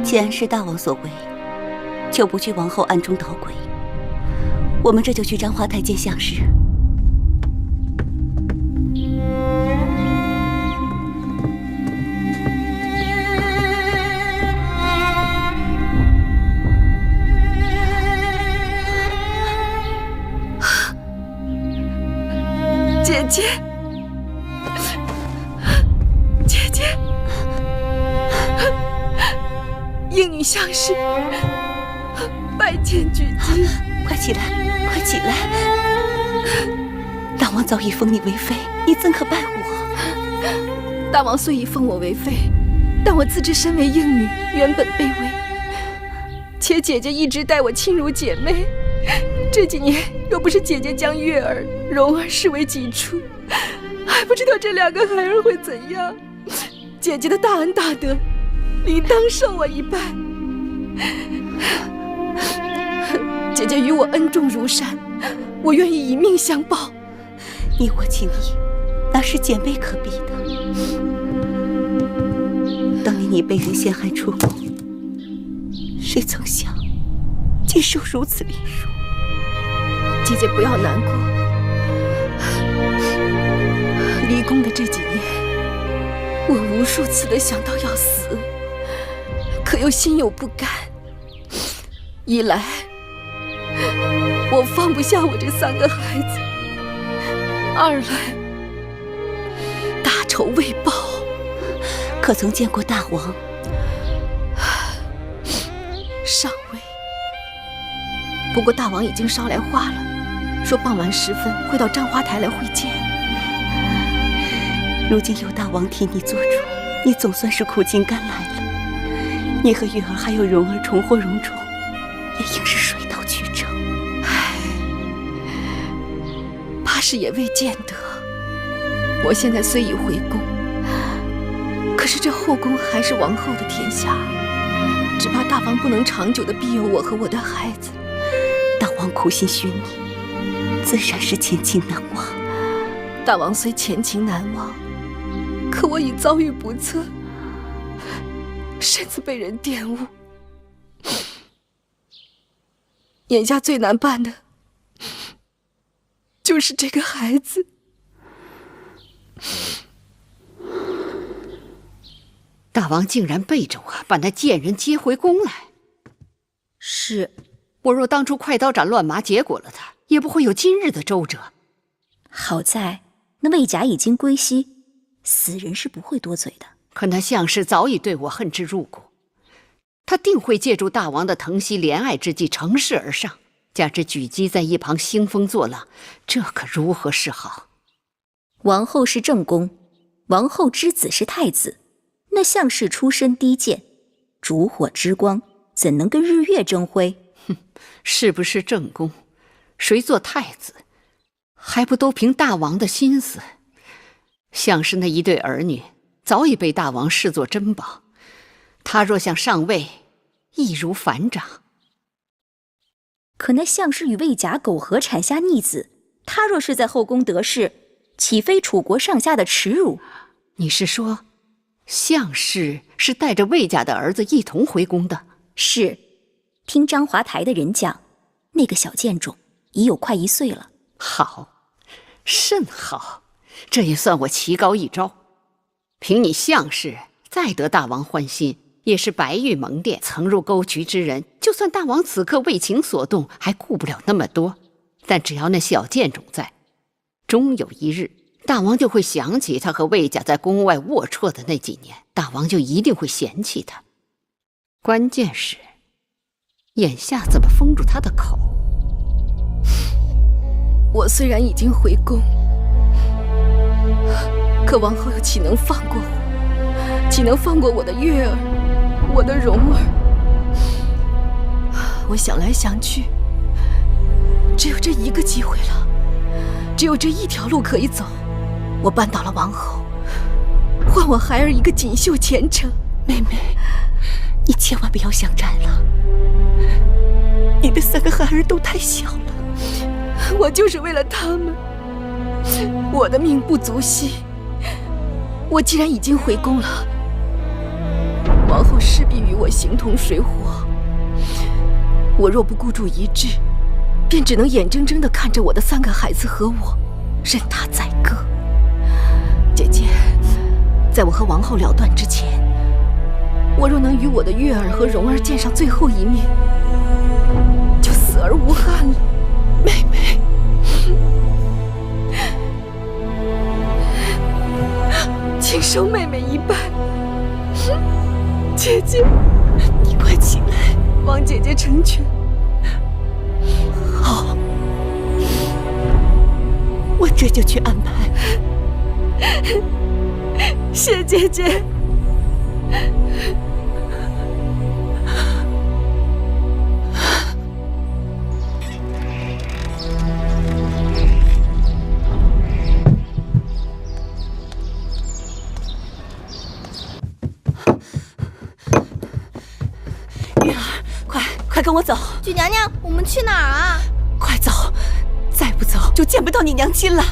既然是大王所为，就不惧王后暗中捣鬼。我们这就去章华台见相氏。姐姐，姐姐，应女相氏拜见举姬。快起来，快起来！大王早已封你为妃，你怎可拜我？大王虽已封我为妃，但我自知身为应女，原本卑微，且姐姐一直待我亲如姐妹。这几年，若不是姐姐将月儿、蓉儿视为己出，还不知道这2个孩儿会怎样。姐姐的大恩大德，理当受我一拜。姐姐与我恩重如山，我愿意以命相报。你我情谊，那是姐妹可比的。当年你被人陷害出宫，谁曾想竟受如此凌辱？姐姐不要难过。离宫的这几年，我无数次的想到要死，可又心有不甘。一来，我放不下我这3个孩子；二来，大仇未报。可曾见过大王？尚未。不过大王已经捎来话了，说傍晚时分会到章华台来会见。如今有大王替你做主，你总算是苦尽甘来了。你和月儿还有蓉儿重获荣宠，也应是水到渠成。唉，怕是也未见得。我现在虽已回宫，可是这后宫还是王后的天下，只怕大王不能长久的庇佑我和我的孩子。大王苦心许你，自然是前情难忘。大王虽前情难忘，可我已遭遇不测，身子被人玷污。眼下最难办的，就是这个孩子。大王竟然背着我把那贱人接回宫来。是，我若当初快刀斩乱麻结果了他，也不会有今日的周折。好在那魏甲已经归西，死人是不会多嘴的。可那项氏早已对我恨之入骨，他定会借助大王的疼惜怜爱之计乘势而上，加之举姬在一旁兴风作浪，这可如何是好？王后是正宫，王后之子是太子，那项氏出身低贱，烛火之光怎能跟日月争辉？哼，是不是正宫，谁做太子，还不都凭大王的心思？项氏那一对儿女早已被大王视作珍宝，他若想上位，易如反掌。可那项氏与魏甲苟合产下逆子，他若是在后宫得势，岂非楚国上下的耻辱？你是说，项氏是带着魏家的儿子一同回宫的？是，听章华台的人讲，那个小贱种已有快1岁了。好，甚好，这也算我棋高一招。凭你项氏再得大王欢心，也是白玉蒙殿曾入沟渠之人，就算大王此刻为情所动，还顾不了那么多。但只要那小贱种在，终有一日，大王就会想起他和魏家在宫外龌龊的那几年，大王就一定会嫌弃他。关键是，眼下怎么封住他的口？我虽然已经回宫，可王后又岂能放过我？岂能放过我的月儿，我的蓉儿？我想来想去，只有这一个机会了，只有这一条路可以走。我扳倒了王后，换我孩儿一个锦绣前程。妹妹，你千万不要想窄了，你的3个孩儿都太小了。我就是为了他们。我的命不足惜，我既然已经回宫了，王后势必与我形同水火。我若不孤注一掷，便只能眼睁睁地看着我的3个孩子和我任他宰割。姐姐，在我和王后了断之前，我若能与我的月儿和蓉儿见上最后一面，就死而无憾了。妹妹，请收妹妹一半。姐姐，你快起来，王姐姐成全。好，我这就去安排。谢姐姐。月儿，快跟我走！举娘娘，我们去哪儿啊？快走，再不走就见不到你娘亲了。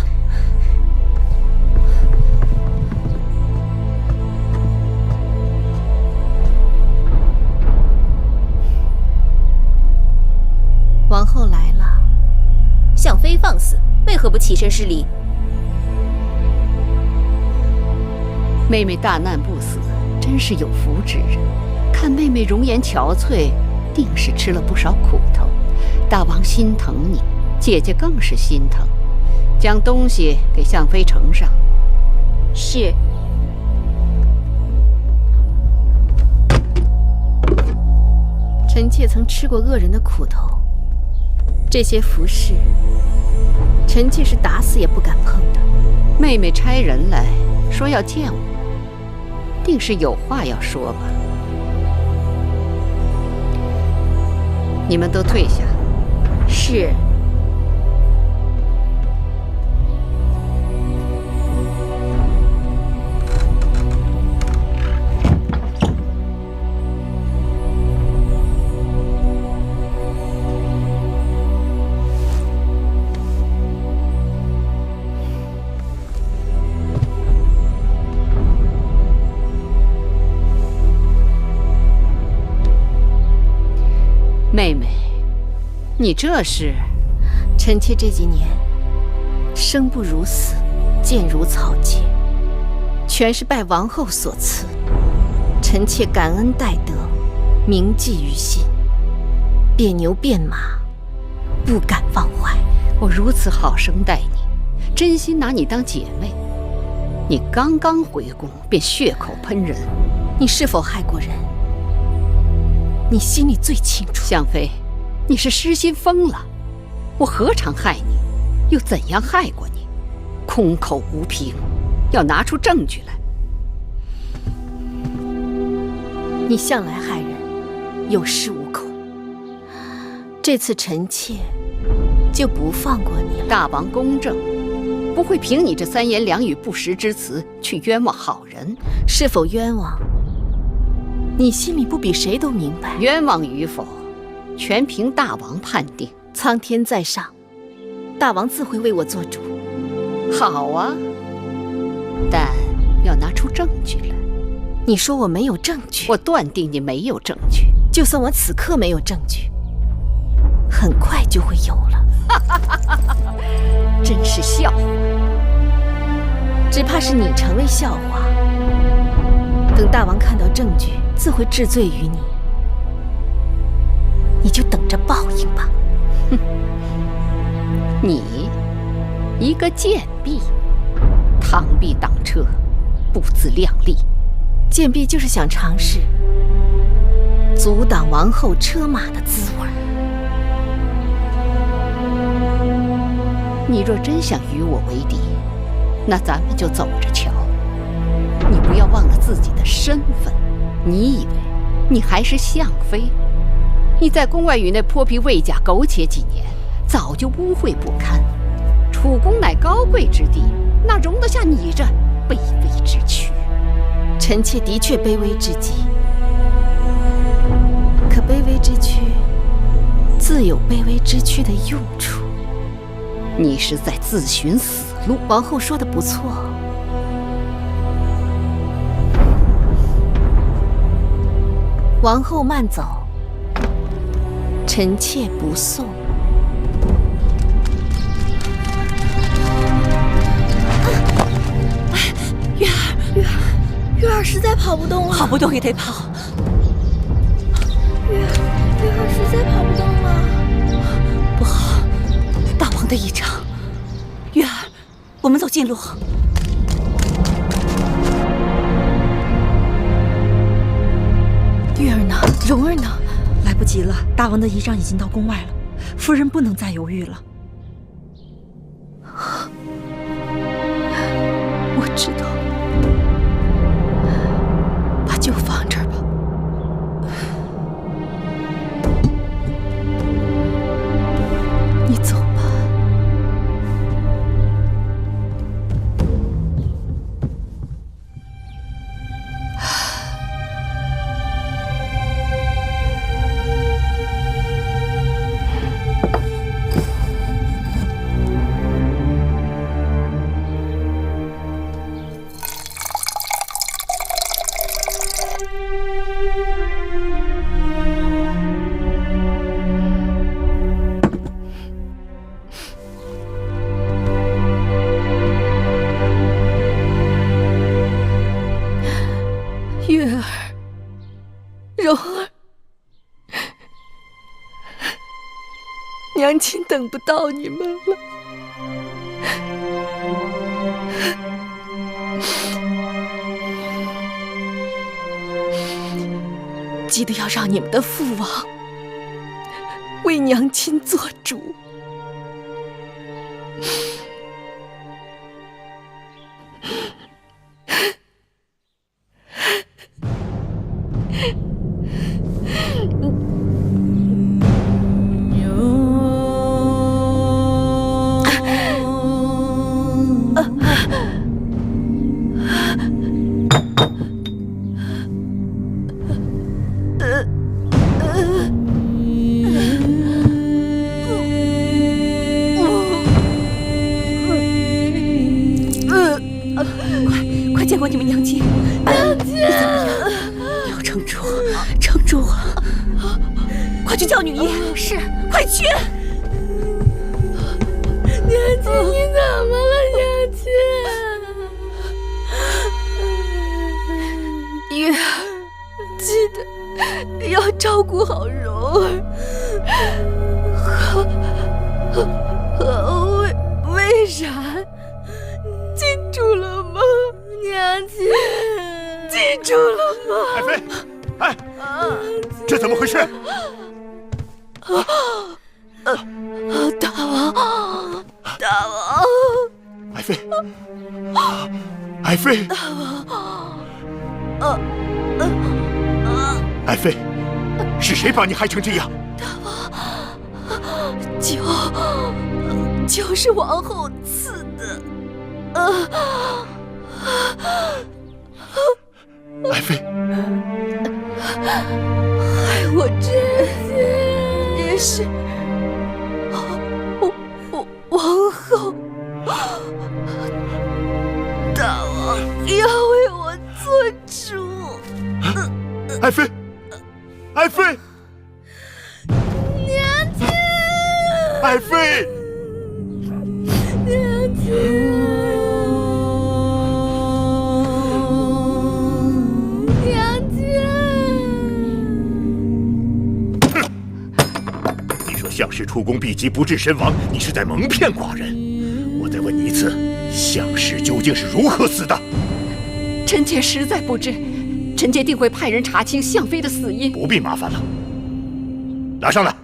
王后来了，向妃放肆，为何不起身施礼？妹妹大难不死，真是有福之人。看妹妹容颜憔悴，定是吃了不少苦头。大王心疼你，姐姐更是心疼。将东西给向妃呈上。是。臣妾曾吃过恶人的苦头，这些服饰，臣妾是打死也不敢碰的。妹妹差人来说要见我，定是有话要说吧。你们都退下。是。妹妹，你这是？臣妾这几年生不如死，贱如草芥，全是拜王后所赐。臣妾感恩戴德，铭记于心，变牛变马，不敢忘怀。我如此好生待你，真心拿你当姐妹。你刚刚回宫便血口喷人，你是否害过人？你心里最清楚。向妃，你是失心疯了。我何尝害你，又怎样害过你？空口无凭，要拿出证据来。你向来害人，有恃无恐。这次臣妾就不放过你了。大王公正，不会凭你这3言2语不实之词去冤枉好人。是否冤枉，你心里不比谁都明白。冤枉与否，全凭大王判定。苍天在上，大王自会为我做主。好啊，但要拿出证据来。你说我没有证据？我断定你没有证据。就算我此刻没有证据，很快就会有了。真是笑话。只怕是你成为笑话。等大王看到证据，自会治罪于你。你就等着报应吧。哼，你一个贱婢，螳臂挡车，不自量力。贱婢就是想尝试阻挡王后车马的滋味。你若真想与我为敌，那咱们就走着瞧。你不要忘了自己的身份。你以为你还是相妃？你在宫外与那泼皮魏甲苟且几年，早就污秽不堪。楚宫乃高贵之地，哪容得下你这卑微之躯？臣妾的确卑微至极，可卑微之躯自有卑微之躯的用处。你是在自寻死路。王后说的不错。王后慢走，臣妾不送。月儿实在跑不动了，跑不动也得跑。月儿实在跑不动了，不好，大王的异常。月儿，我们走近路。月儿呢？蓉儿呢？来不及了，大王的仪仗已经到宫外了，夫人不能再犹豫了。我知道。就放这儿吧。你走吧。月儿，蓉儿，娘亲等不到你们了。记得要让你们的父王为娘亲做主。快见过你们娘亲！娘亲，你怎么样？要撑住，撑住啊！快去叫女医！是，快去！娘亲，你怎么了，娘亲？月儿，记得要照顾好蓉儿和魏然。记住了吗，娘亲？记住了吗？爱妃，哎，这怎么回事？大王，大王，爱妃，爱妃，大王，爱妃，是谁把你害成这样？大王，酒是王后赐的。爱妃，害我之心也是王后，大王要为我做主。爱妃，爱妃，娘亲，爱妃，娘亲。项氏出宫避疾不治身亡，你是在蒙骗寡人。我再问你一次，项氏究竟是如何死的？臣妾实在不知，臣妾定会派人查清项妃的死因。不必麻烦了，拿上来。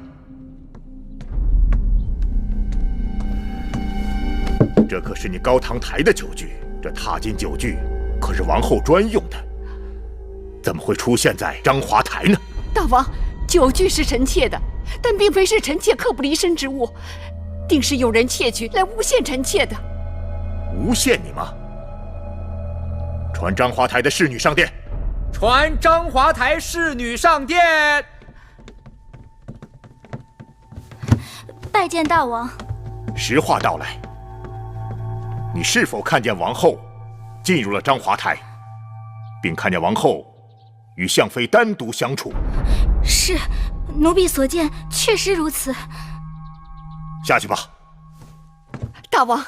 这可是你高堂台的酒具，这踏金酒具可是王后专用的，怎么会出现在章华台呢？大王，酒具是臣妾的。但并非是臣妾刻不离身之物，定是有人窃取来诬陷臣妾的。诬陷你吗？传章华台的侍女上殿。传章华台侍女上殿。拜见大王。实话道来，你是否看见王后进入了章华台，并看见王后与向妃单独相处？是，奴婢所见确实如此。下去吧。大王，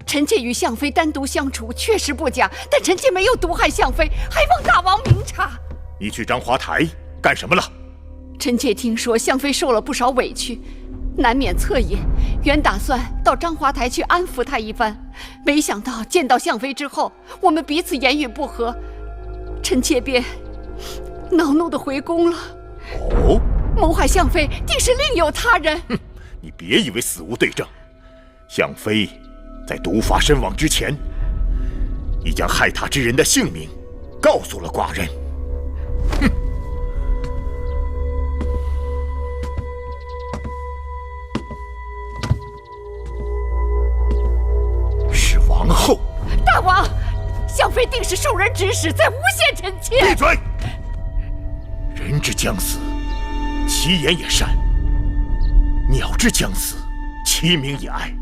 臣妾与向妃单独相处确实不假，但臣妾没有毒害向妃，还望大王明察。你去章华台干什么了？臣妾听说向妃受了不少委屈，难免恻隐，原打算到章华台去安抚她一番，没想到见到向妃之后，我们彼此言语不合，臣妾便恼怒地回宫了。哦，谋害向妃定是另有他人。哼，你别以为死无对证，向妃在毒发身亡之前，已将害她之人的姓名告诉了寡人。哼！是王后。大王，向妃定是受人指使，在诬陷臣妾。闭嘴！人之将死，其言也善；鸟之将死，其鸣也哀。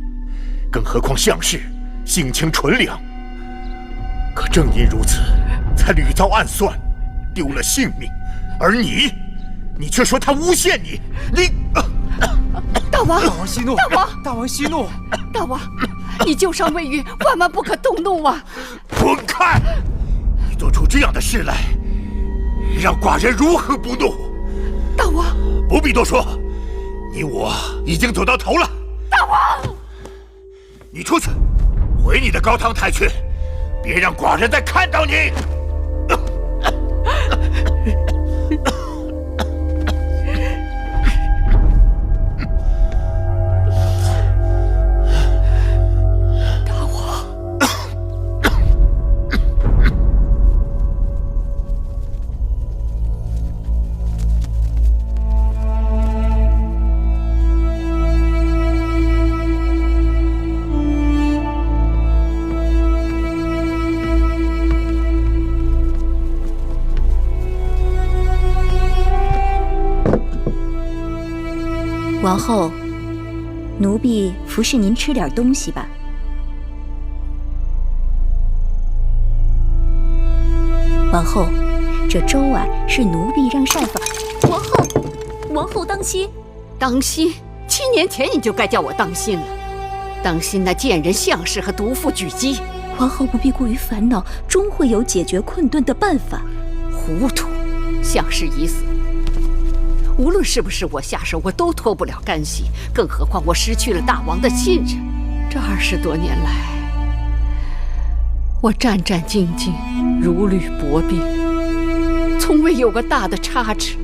更何况向氏性情纯良，可正因如此，才屡遭暗算，丢了性命。而你却说他诬陷你，大王，大王息怒！大王，大王息怒！大王，你旧伤未愈，万万不可动怒啊！滚开！你做出这样的事来，让寡人如何不怒？大王，不必多说，你我已经走到头了。大王，你出去，回你的高堂台去，别让寡人再看到你。王后，奴婢服侍您吃点东西吧。王后，这粥啊是奴婢让膳房。王后当心！当心！7年前你就该叫我当心了，当心那贱人向氏和毒妇举姬。王后不必过于烦恼，终会有解决困顿的办法。糊涂！向氏已死。无论是不是我下手，我都脱不了干系，更何况我失去了大王的信任。这20多年来，我战战兢兢，如履薄冰，从未有个大的差池。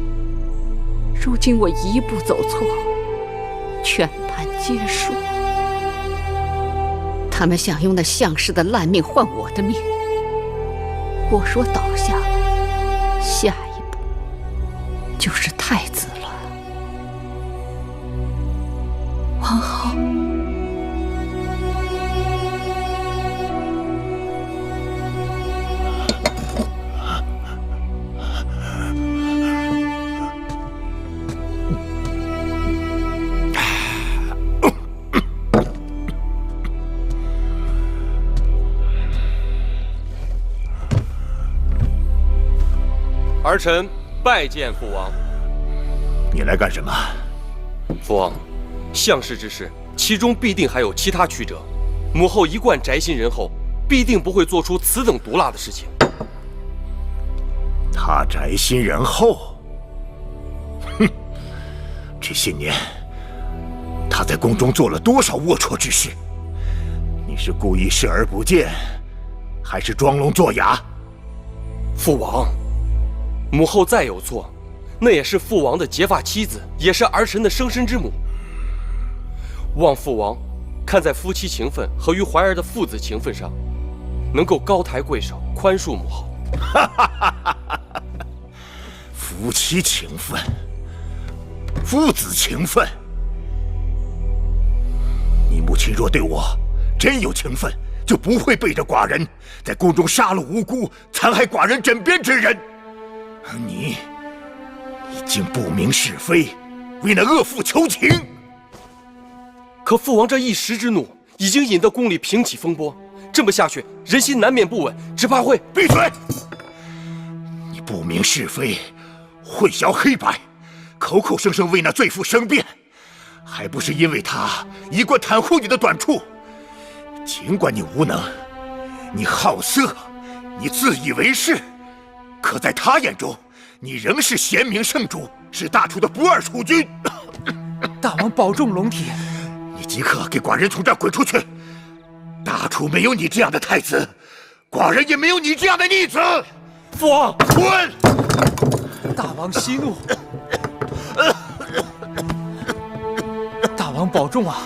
如今我一步走错，全盘皆输。他们想用那向氏的烂命换我的命，我若倒下了，下一步就是太子了。王后，儿臣拜见父王。你来干什么？父王，向氏之事，其中必定还有其他曲折。母后一贯宅心仁厚，必定不会做出此等毒辣的事情。他宅心仁厚？哼！这些年，他在宫中做了多少龌龊之事？你是故意视而不见，还是装聋作哑？父王，母后再有错，那也是父王的结发妻子，也是儿臣的生身之母。望父王看在夫妻情分和于怀儿的父子情分上，能够高抬贵手，宽恕母后。夫妻情分，父子情分。你母亲若对我真有情分，就不会背着寡人在宫中杀了无辜、残害寡人枕边之人。而你竟不明是非，为那恶妇求情。可父王这一时之怒，已经引得宫里平起风波。这么下去，人心难免不稳，只怕会……闭嘴！你不明是非，混淆黑白，口口声声为那罪妇申辩，还不是因为他一贯袒护你的短处？尽管你无能，你好色，你自以为是，可在他眼中，你仍是贤明圣主，是大楚的不二储君。大王保重龙体。你即刻给寡人从这儿滚出去！大楚没有你这样的太子，寡人也没有你这样的逆子。父王，滚！大王息怒。大王保重啊！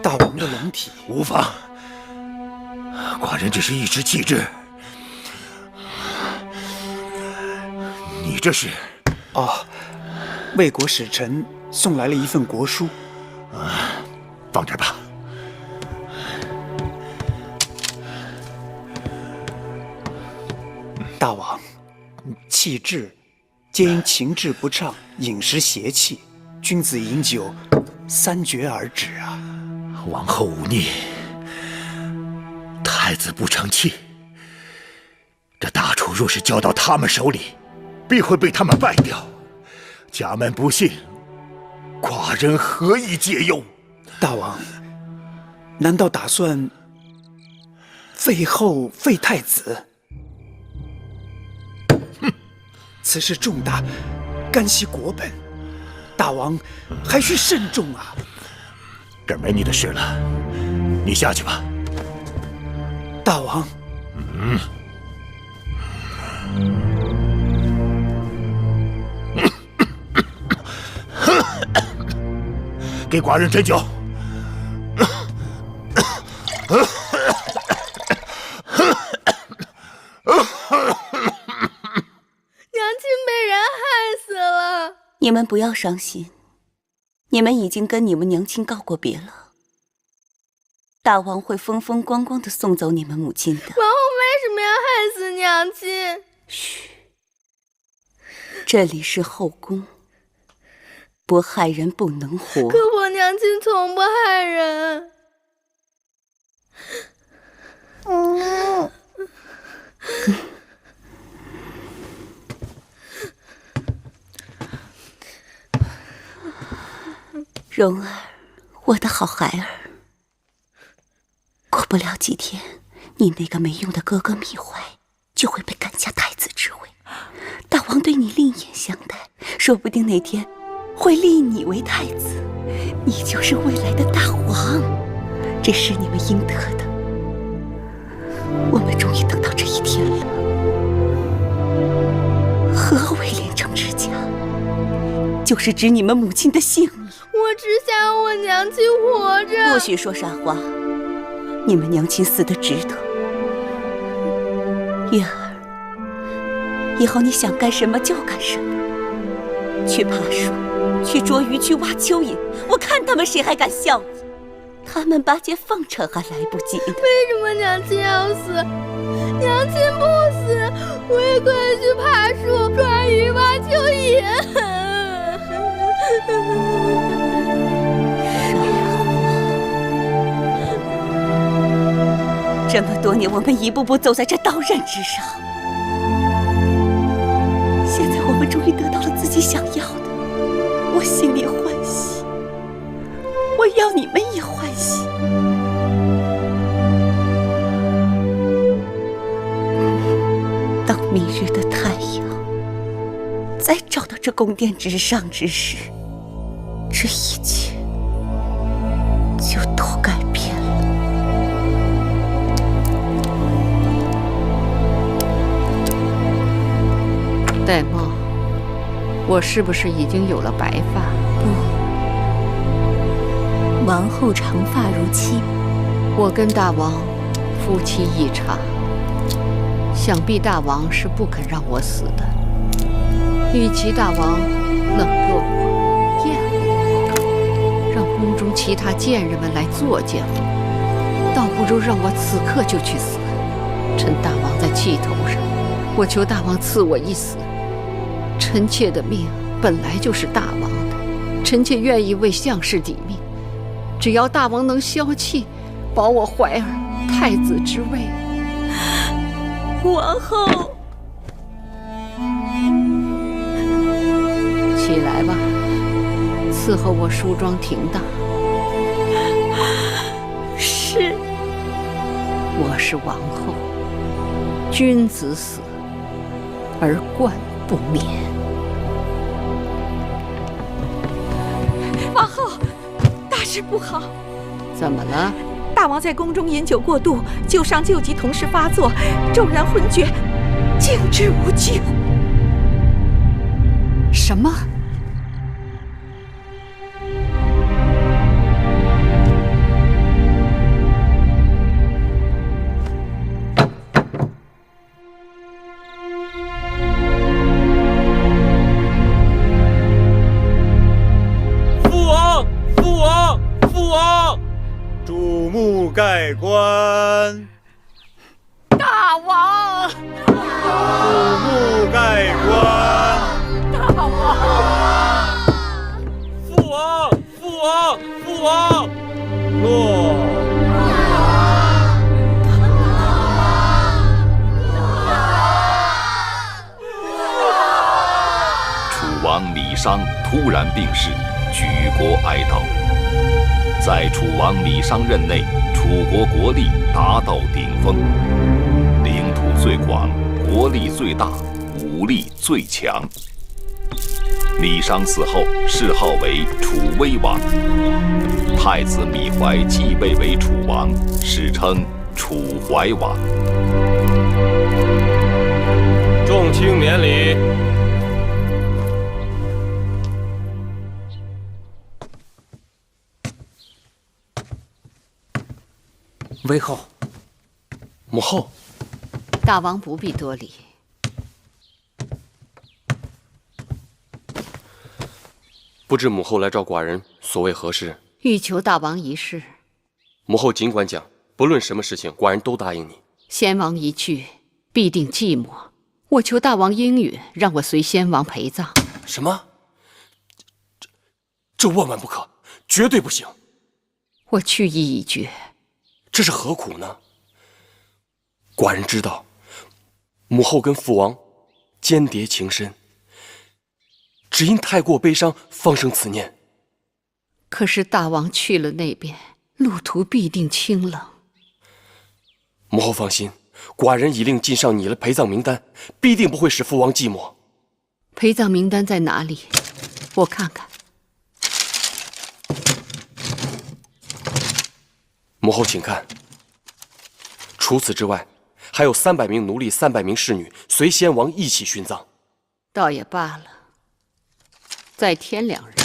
大王的龙体无妨，寡人只是一时气滞。你这是？哦，魏国使臣送来了一份国书。放这儿吧。大王，气滞皆因情志不畅，饮食邪气，君子饮酒3绝而止啊。王后忤逆，太子不成器。这大楚若是交到他们手里，必会被他们败掉。家门不幸，寡人何以解忧？大王，难道打算废后废太子？哼，此事重大，干系国本，大王还需慎重啊！这儿没你的事了，你下去吧。大王。给寡人斟酒。娘亲被人害死了。你们不要伤心，你们已经跟你们娘亲告过别了。大王会风风光光的送走你们母亲的。王后为什么要害死娘亲？嘘，这里是后宫，不害人不能活。可我娘亲从不害人。蓉儿，我的好孩儿，过不了几天，你那个没用的哥哥芈怀就会被赶下太子之位。大王对你另眼相待，说不定哪天会立你为太子，你就是未来的大王，这是你们应得的。我们终于等到这一天了。何为连城之家？就是指你们母亲的性命。我只想要我娘亲活着。不许说傻话，你们娘亲死得值得。月儿，以后你想干什么就干什么，去爬树，去捉鱼，去挖蚯蚓，我看他们谁还敢笑你。他们把解奉承还来不及呢。为什么娘亲要死？娘亲不死，我也可以去爬树、抓鱼、挖蚯蚓。这么多年，我们一步步走在这刀刃之上，现在我们终于得到了自己想要的，我心里欢喜，我要你们也欢喜。当明日的太阳再照到这宫殿之上之时，这一切就都改变了。戴帽，我是不是已经有了白发？不，王后长发如漆。我跟大王夫妻一场，想必大王是不肯让我死的。与其大王冷落我、厌恶我，让宫中其他贱人们来作践我，倒不如让我此刻就去死。趁大王在气头上，我求大王赐我一死，臣妾的命本来就是大王的，臣妾愿意为项氏抵命，只要大王能消气，保我怀儿太子之位。王后，起来吧，伺候我梳妆停当。是。我是王后，君子死而冠不免。王后，大事不好！怎么了？大王在宫中饮酒过度，旧伤旧疾同时发作，骤然昏厥，竟至无救。什么？注目盖棺！大王！注目盖棺！大王！父王！父王！父王！落！楚王李商突然病逝，举国哀悼。在楚王李商任内，楚国国力达到顶峰，领土最广，国力最大，武力最强。李商死后，谥号为楚威王，太子芈怀继位为楚王，史称楚怀王。众卿免礼。微后，母后，大王不必多礼。不知母后来召寡人，所谓何事？欲求大王一事。母后尽管讲，不论什么事情，寡人都答应你。先王一去，必定寂寞。我求大王应允，让我随先王陪葬。什么？这万万不可，绝对不行！我去意已决。这是何苦呢？寡人知道，母后跟父王间谍情深，只因太过悲伤，方生此念。可是大王去了那边，路途必定清冷。母后放心，寡人已令晋上拟了陪葬名单，必定不会使父王寂寞。陪葬名单在哪里？我看看。母后请看，除此之外，还有300名奴隶、300名侍女随先王一起殉葬。倒也罢了，再添2人。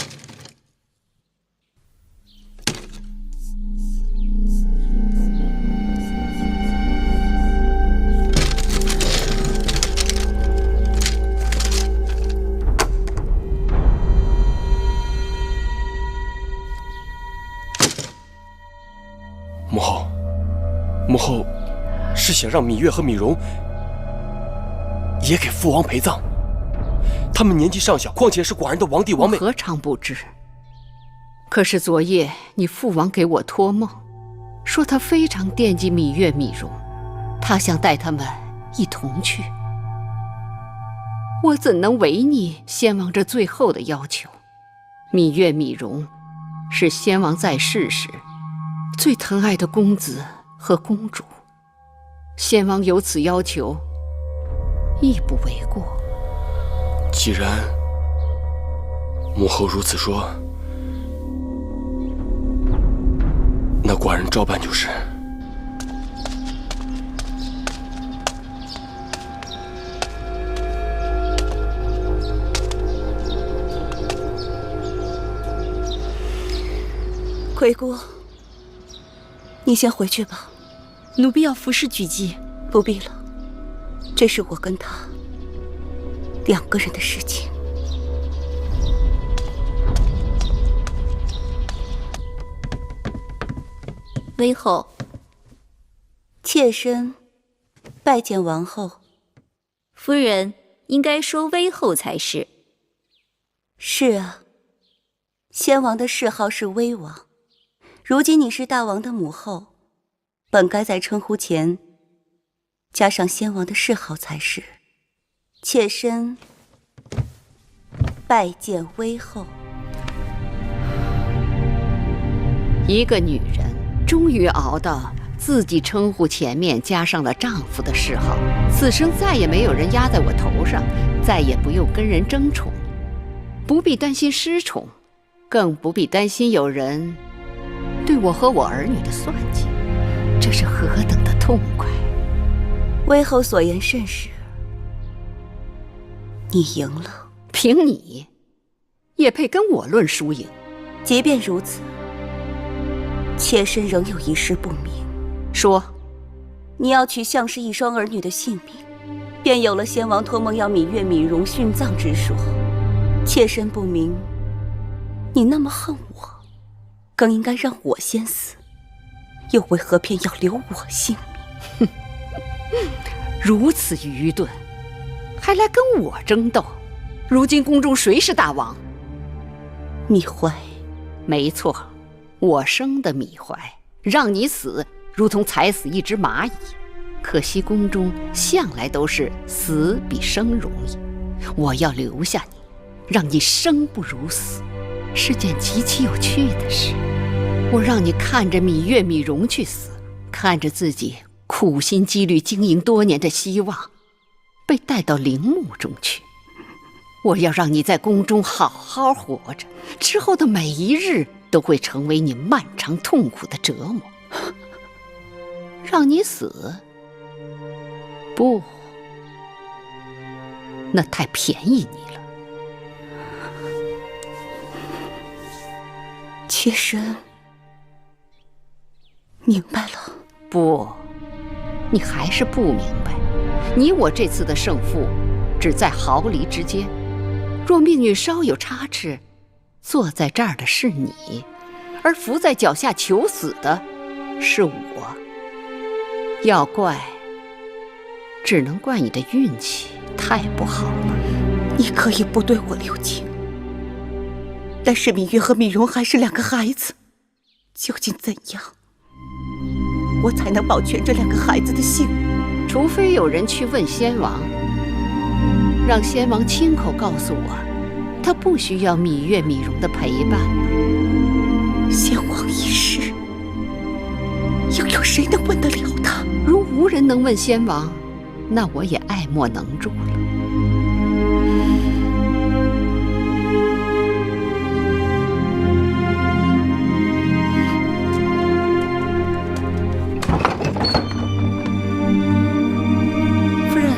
母后是想让芈月和芈容也给父王陪葬。他们年纪尚小，况且是寡人的王弟王妹。我何尝不知？可是昨夜你父王给我托梦，说他非常惦记芈月、芈容，他想带他们一同去。我怎能违逆先王这最后的要求？芈月、芈容是先王在世时最疼爱的公子和公主，先王有此要求，亦不为过。既然母后如此说，那寡人照办就是。魁姑，你先回去吧。奴婢要服侍举姬。不必了，这是我跟他2个人的事情。微后，妾身拜见王后。夫人，应该说威后才是。是啊，先王的谥号是威王，如今你是大王的母后，本该在称呼前加上先王的谥号才是。妾身拜见威后。一个女人终于熬到自己称呼前面加上了丈夫的谥号，此生再也没有人压在我头上，再也不用跟人争宠，不必担心失宠，更不必担心有人对我和我儿女的算计，这是何等的痛快！威后所言甚是，你赢了。凭你，也配跟我论输赢？即便如此，妾身仍有一事不明。说，你要取项氏一双儿女的性命，便有了先王托梦要芈月、芈容殉葬之说。妾身不明，你那么恨我，更应该让我先死，又为何偏要留我性命？如此愚钝，还来跟我争斗？如今宫中谁是大王？芈怀。没错，我生的芈怀，让你死如同踩死一只蚂蚁。可惜宫中向来都是死比生容易，我要留下你，让你生不如死，是件极其有趣的事。我让你看着芈月、芈容去死，看着自己苦心积虑经营多年的希望被带到陵墓中去。我要让你在宫中好好活着，之后的每一日都会成为你漫长痛苦的折磨。让你死？不，那太便宜你了。妾身明白了。不，你还是不明白。你我这次的胜负只在毫厘之间，若命运稍有差池，坐在这儿的是你，而伏在脚下求死的是我。要怪，只能怪你的运气太不好了。你可以不对我留情，但是芈月和芈容还是两个孩子，究竟怎样，我才能保全这两个孩子的性命？除非有人去问先王，让先王亲口告诉我，他不需要芈月、芈容的陪伴了。先王已逝，又有谁能问得了他？如无人能问先王，那我也爱莫能助了。夫人，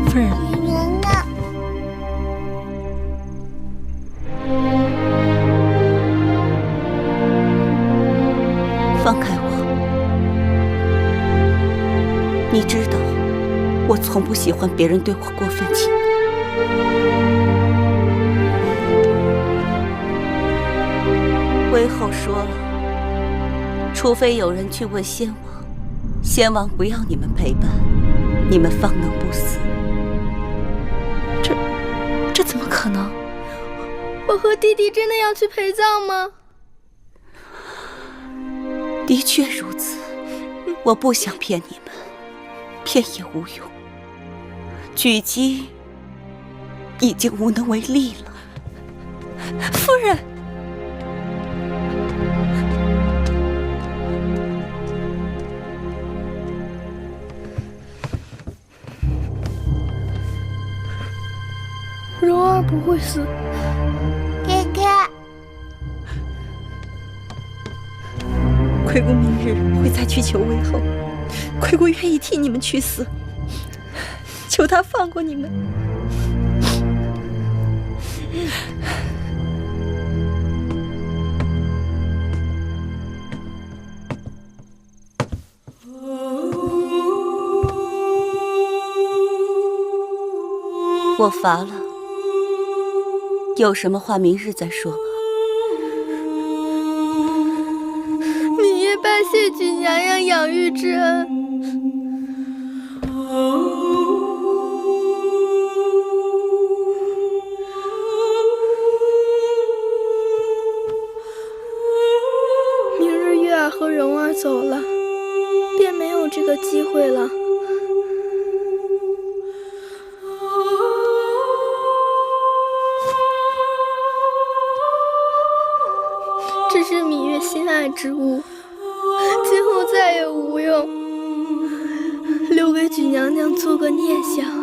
夫人，人呢？放开我！你知道，我从不喜欢别人对我过分亲昵。威后说了，除非有人去问先王，先王不要你们陪伴，你们方能不死。这怎么可能？我和弟弟真的要去陪葬吗？的确如此，我不想骗你们，骗也无用。举姬已经无能为力了。夫人，蓉儿不会死。哥哥，亏公明日会再去求威后，亏公愿意替你们去死，求他放过你们。我乏了，有什么话明日再说吧。芈月拜谢举娘娘养育之恩，和蓉儿走了，便没有这个机会了。这是芈月心爱之物，今后再也无用，留给举娘娘做个念想。